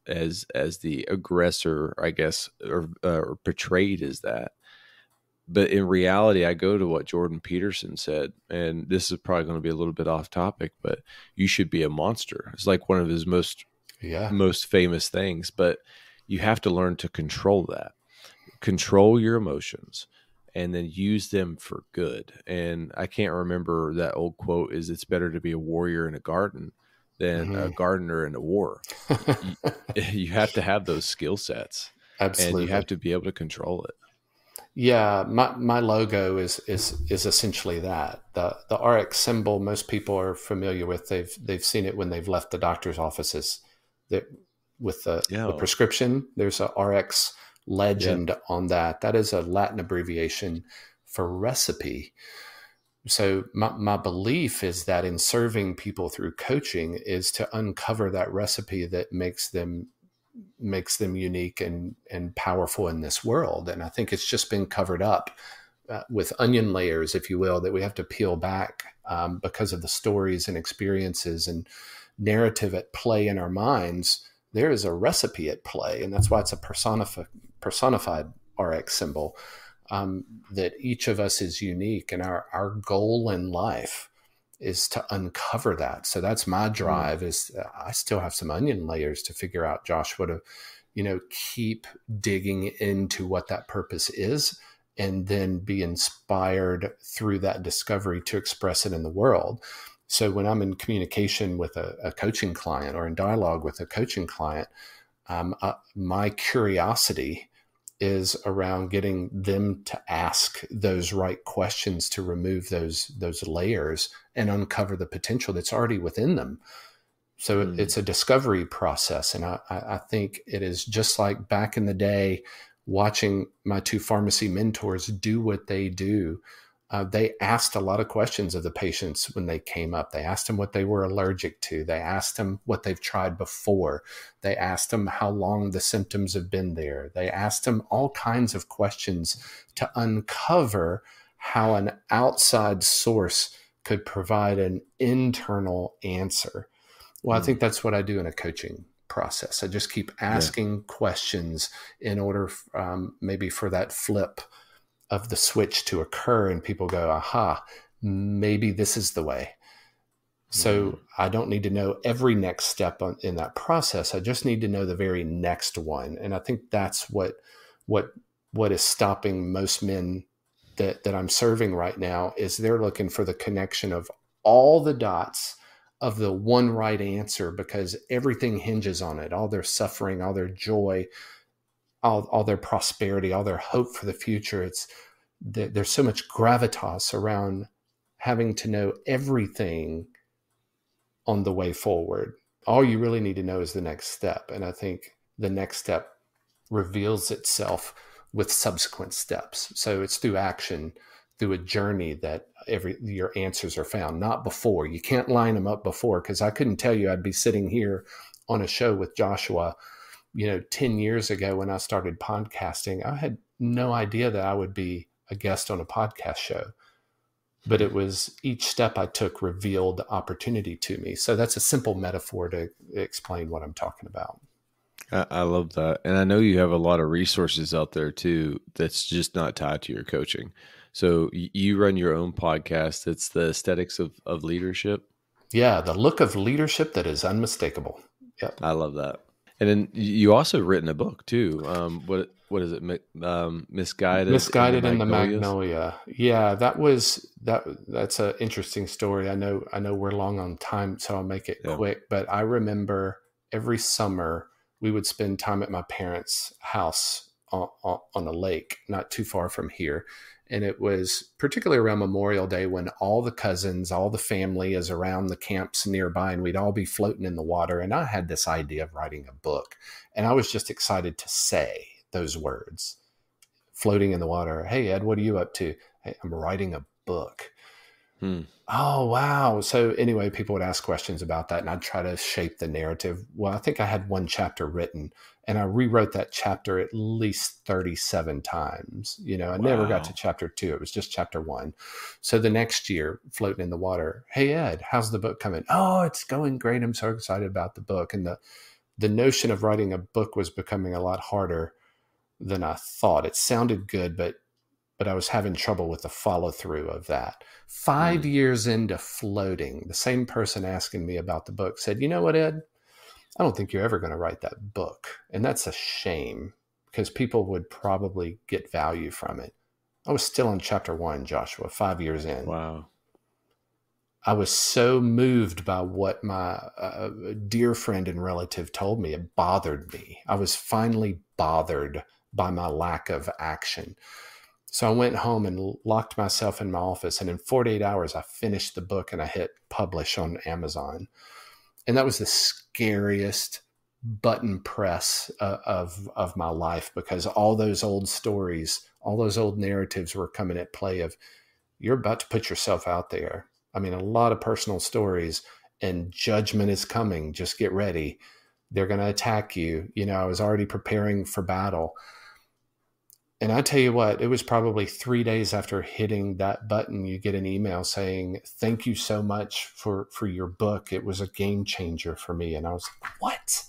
as the aggressor, I guess, or portrayed as that. But in reality, I go to what Jordan Peterson said, and this is probably going to be a little bit off topic, but you should be a monster. It's like one of his most famous things. But you have to learn to control that, control your emotions, and then use them for good. And I can't remember that old quote is it's better to be a warrior in a garden than a gardener in a war. you have to have those skill sets. Absolutely. And you have to be able to control it. Yeah. My logo is essentially that. The RX symbol, most people are familiar with. They've seen it when they've left the doctor's offices with the prescription. There's a RX legend on that. That is a Latin abbreviation for recipe. So my belief is that in serving people through coaching is to uncover that recipe that makes them unique and powerful in this world. And I think it's just been covered up with onion layers, if you will, that we have to peel back because of the stories and experiences and narrative at play in our minds. There is a recipe at play, and that's why it's a personified RX symbol, that each of us is unique, and our goal in life is to uncover that. So that's my drive. Is I still have some onion layers to figure out, Josh, what keep digging into what that purpose is, and then be inspired through that discovery to express it in the world. So when I'm in communication with a coaching client or in dialogue with a coaching client, my curiosity is around getting them to ask those right questions to remove those layers and uncover the potential that's already within them. So it's a discovery process. And I think it is just like back in the day watching my two pharmacy mentors do what they do. They asked a lot of questions of the patients when they came up. They asked them what they were allergic to. They asked them what they've tried before. They asked them how long the symptoms have been there. They asked them all kinds of questions to uncover how an outside source could provide an internal answer. Well, I think that's what I do in a coaching process. I just keep asking questions in order maybe for that flip of the switch to occur, and people go, aha, maybe this is the way. So I don't need to know every next step in that process. I just need to know the very next one. And I think that's what is stopping most men that I'm serving right now, is they're looking for the connection of all the dots of the one right answer, because everything hinges on it. All their suffering, all their joy, all their prosperity, all their hope for the future. There's so much gravitas around having to know everything on the way forward. All you really need to know is the next step. And I think the next step reveals itself with subsequent steps. So it's through action, through a journey, that your answers are found, not before. You can't line them up before, because I couldn't tell you I'd be sitting here on a show with Joshua 10 years ago when I started podcasting. I had no idea that I would be a guest on a podcast show, but it was each step I took revealed opportunity to me. So that's a simple metaphor to explain what I'm talking about. I love that. And I know you have a lot of resources out there too, that's just not tied to your coaching. So you run your own podcast. It's the Aesthetics of Leadership. Yeah. The look of leadership that is unmistakable. Yep. I love that. And then you also written a book too. What is it? Misguided in the Magnolia. Yeah, that's an interesting story. I know we're long on time, so I'll make it quick. But I remember every summer we would spend time at my parents' house on a lake not too far from here. And it was particularly around Memorial Day, when all the cousins, all the family is around the camps nearby, and we'd all be floating in the water. And I had this idea of writing a book, and I was just excited to say those words, floating in the water. Hey, Ed, what are you up to? Hey, I'm writing a book. Oh, wow. So anyway, people would ask questions about that, and I'd try to shape the narrative. Well, I think I had one chapter written, and I rewrote that chapter at least 37 times. I never got to chapter 2. It was just chapter 1. So the next year, floating in the water, hey, Ed, how's the book coming? Oh, it's going great. I'm so excited about the book. And the notion of writing a book was becoming a lot harder than I thought. It sounded good, but I was having trouble with the follow through of that. 5 years into floating, the same person asking me about the book said, you know what, Ed? I don't think you're ever going to write that book. And that's a shame, because people would probably get value from it. I was still on chapter 1, Joshua, 5 years in. Wow. I was so moved by what my dear friend and relative told me. It bothered me. I was finally bothered by my lack of action. So I went home and locked myself in my office, and in 48 hours, I finished the book and I hit publish on Amazon. And that was the scariest button press of my life, because all those old stories, all those old narratives were coming at play of, you're about to put yourself out there. I mean, a lot of personal stories, and judgment is coming. Just get ready. They're going to attack you. I was already preparing for battle. And I tell you what, it was probably 3 days after hitting that button, you get an email saying, thank you so much for your book. It was a game changer for me. And I was like, what?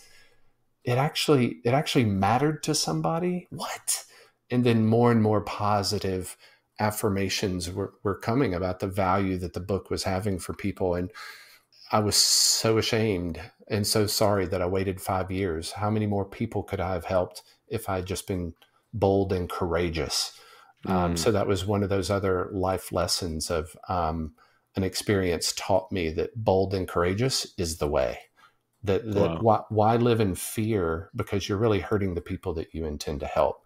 It actually mattered to somebody? What? And then more and more positive affirmations were coming about the value that the book was having for people. And I was so ashamed and so sorry that I waited 5 years. How many more people could I have helped if I had just been bold and courageous? So that was one of those other life lessons of an experience taught me that bold and courageous is the way. Why live in fear? Because you're really hurting the people that you intend to help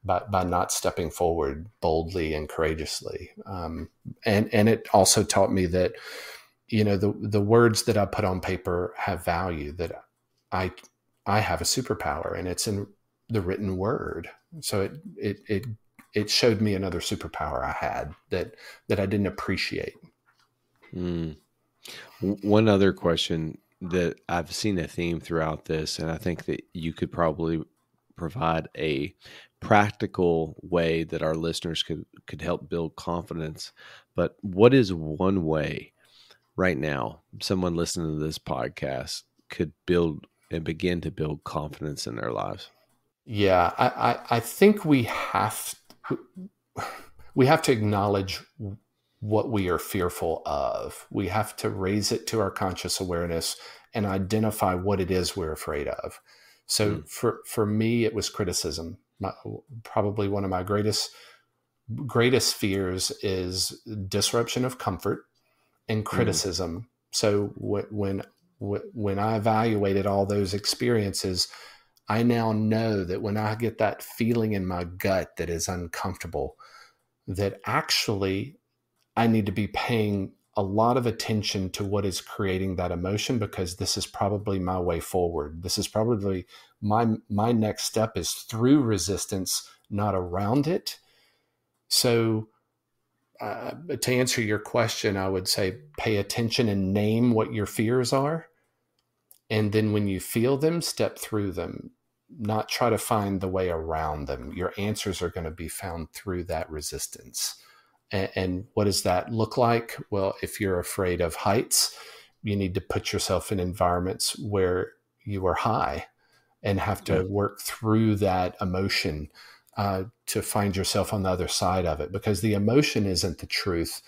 by not stepping forward boldly and courageously. And it also taught me that, the words that I put on paper have value, that I have a superpower, and it's in the written word. So it showed me another superpower I had that I didn't appreciate. One other question that I've seen a theme throughout this, and I think that you could probably provide a practical way that our listeners could help build confidence. But what is one way right now someone listening to this podcast could build and begin to build confidence in their lives? Yeah, I think we have to acknowledge what we are fearful of. We have to raise it to our conscious awareness and identify what it is we're afraid of. So for me, it was criticism. Probably one of my greatest fears is disruption of comfort and criticism. So when I evaluated all those experiences, I now know that when I get that feeling in my gut that is uncomfortable, that actually I need to be paying a lot of attention to what is creating that emotion, because this is probably my way forward. This is probably my next step is through resistance, not around it. So to answer your question, I would say pay attention and name what your fears are. And then when you feel them, step through them, not try to find the way around them. Your answers are going to be found through that resistance. And what does that look like? Well, if you're afraid of heights, you need to put yourself in environments where you are high and have to work through that emotion to find yourself on the other side of it, because the emotion isn't the truth.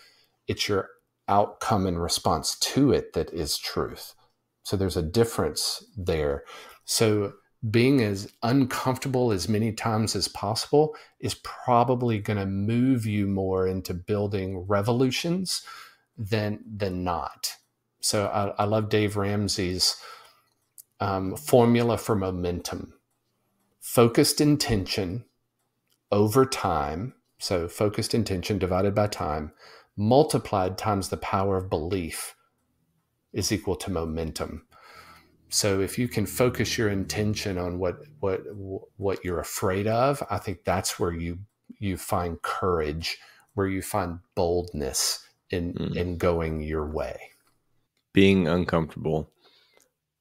It's your outcome and response to it that is truth. So there's a difference there. So being as uncomfortable as many times as possible is probably going to move you more into building revolutions than not. So I love Dave Ramsey's formula for momentum: focused intention over time. So focused intention divided by time multiplied times the power of belief is equal to momentum. So if you can focus your intention on what you're afraid of, I think that's where you find courage, where you find boldness in going your way. Being uncomfortable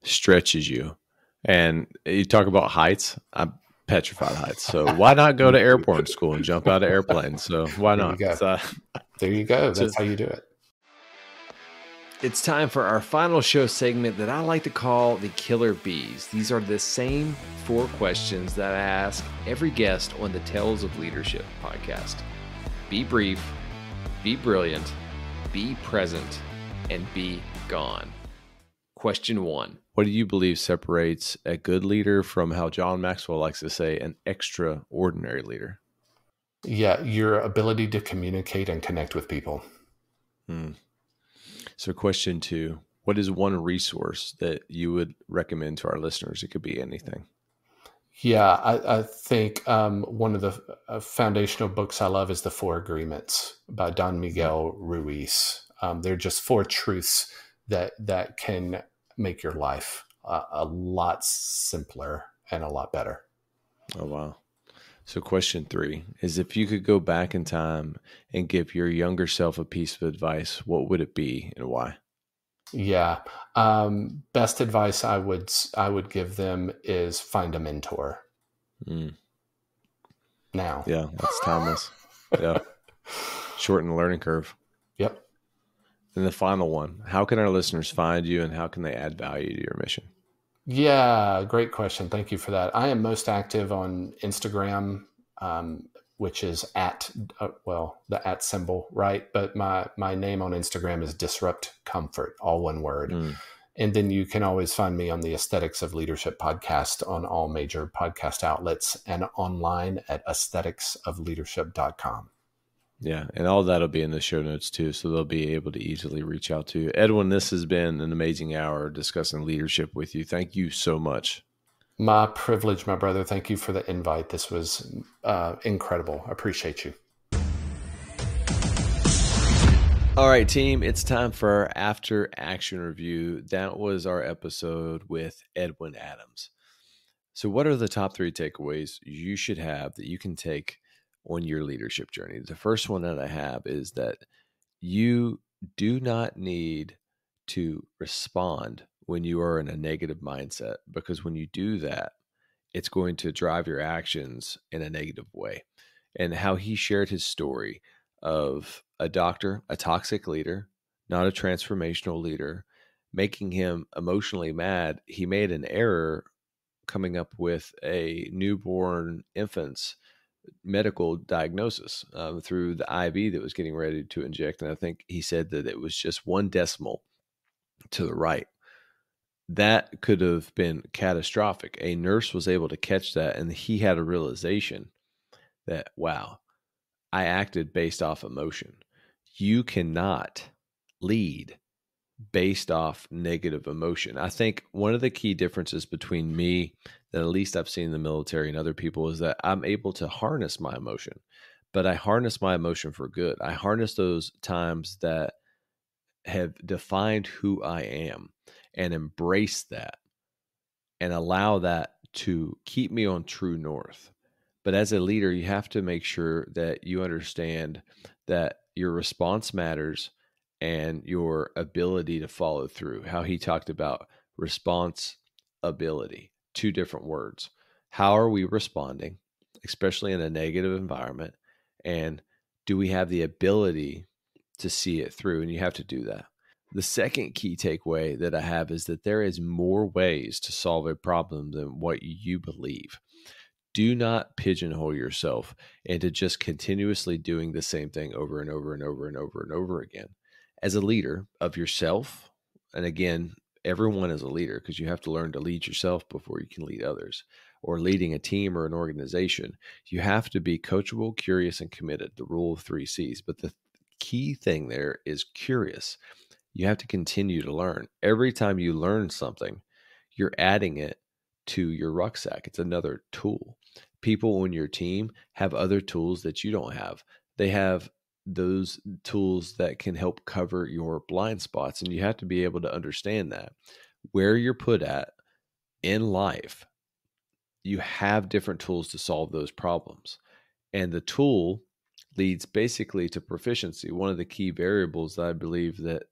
stretches you. And you talk about heights. I'm petrified of heights. So why not go to airport school and jump out of airplanes? So why not? There you go. That's how you do it. It's time for our final show segment that I like to call the Killer Bees. These are the same 4 questions that I ask every guest on the Tales of Leadership podcast. Be brief, be brilliant, be present, and be gone. Question 1. What do you believe separates a good leader from, how John Maxwell likes to say, an extraordinary leader? Yeah, your ability to communicate and connect with people. So question 2, what is one resource that you would recommend to our listeners? It could be anything. Yeah, I think one of the foundational books I love is The 4 Agreements by Don Miguel Ruiz. They're just 4 truths that can make your life a lot simpler and a lot better. Oh, wow. So question 3 is, if you could go back in time and give your younger self a piece of advice, what would it be and why? Yeah. Best advice I would give them is find a mentor. Now. Yeah, that's timeless. Yeah. Shorten the learning curve. Yep. And the final one, how can our listeners find you and how can they add value to your mission? Yeah, great question. Thank you for that. I am most active on Instagram, which is the @ symbol, right? But my name on Instagram is Disrupt Comfort, all one word. And then you can always find me on the Aesthetics of Leadership podcast on all major podcast outlets and online at aestheticsofleadership.com. Yeah, and all that'll be in the show notes too, so they'll be able to easily reach out to you. Edwin, this has been an amazing hour discussing leadership with you. Thank you so much. My privilege, my brother. Thank you for the invite. This was incredible. I appreciate you. All right, team, it's time for our after action review. That was our episode with Edwin Adams. So what are the top 3 takeaways you should have that you can take on your leadership journey? The first one that I have is that you do not need to respond when you are in a negative mindset, because when you do that, it's going to drive your actions in a negative way. And how he shared his story of a doctor, a toxic leader, not a transformational leader, making him emotionally mad. He made an error coming up with a newborn infant's medical diagnosis through the IV that was getting ready to inject. And I think he said that it was just 1 decimal to the right. That could have been catastrophic. A nurse was able to catch that, and he had a realization that, wow, I acted based off emotion. You cannot lead based off negative emotion. I think one of the key differences between me that at least I've seen in the military and other people is that I'm able to harness my emotion, but I harness my emotion for good. I harness those times that have defined who I am and embrace that and allow that to keep me on true north. But as a leader, you have to make sure that you understand that your response matters and your ability to follow through. How he talked about response ability, 2 different words. How are we responding, especially in a negative environment? And do we have the ability to see it through? And you have to do that. The second key takeaway that I have is that there is more ways to solve a problem than what you believe. Do not pigeonhole yourself into just continuously doing the same thing over and over and over and over and over again. As a leader of yourself, and again, everyone is a leader because you have to learn to lead yourself before you can lead others, or leading a team or an organization, you have to be coachable, curious, and committed, the rule of 3 C's. But the key thing there is curious. You have to continue to learn. Every time you learn something, you're adding it to your rucksack. It's another tool. People on your team have other tools that you don't have. They have those tools that can help cover your blind spots. And you have to be able to understand that where you're put at in life, you have different tools to solve those problems. And the tool leads basically to proficiency. One of the key variables that I believe that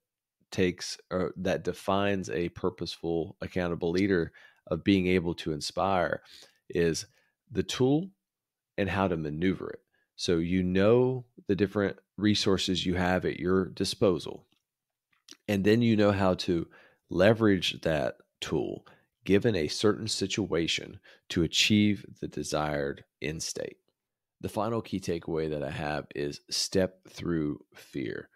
that defines a purposeful, accountable leader of being able to inspire is the tool and how to maneuver it. So you know the different resources you have at your disposal, and then you know how to leverage that tool given a certain situation to achieve the desired end state. The final key takeaway that I have is step through fear.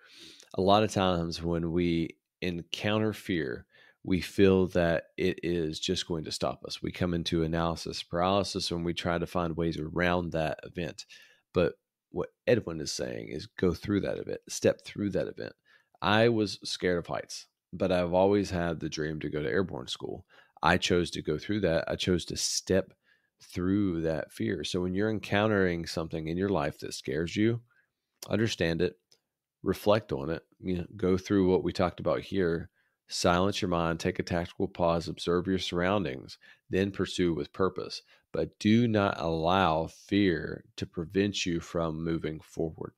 A lot of times when we encounter fear, we feel that it is just going to stop us. We come into analysis paralysis and we try to find ways around that event. But what Edwin is saying is go through that event, step through that event. I was scared of heights, but I've always had the dream to go to airborne school. I chose to go through that. I chose to step through that fear. So when you're encountering something in your life that scares you, understand it, reflect on it, go through what we talked about here, silence your mind, take a tactical pause, observe your surroundings, then pursue with purpose. But do not allow fear to prevent you from moving forward.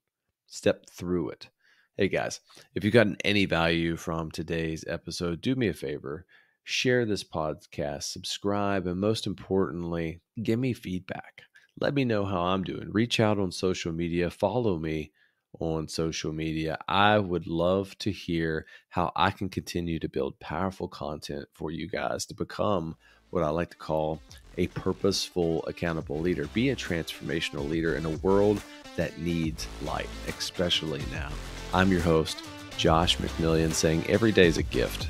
Step through it. Hey guys, if you've gotten any value from today's episode, do me a favor, share this podcast, subscribe, and most importantly, give me feedback. Let me know how I'm doing. Reach out on social media, follow me on social media. I would love to hear how I can continue to build powerful content for you guys to become what I like to call a purposeful, accountable leader. Be a transformational leader in a world that needs light, especially now. I'm your host, Josh McMillian, saying every day is a gift.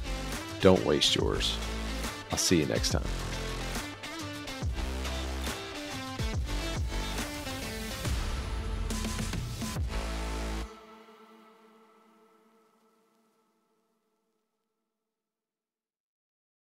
Don't waste yours. I'll see you next time.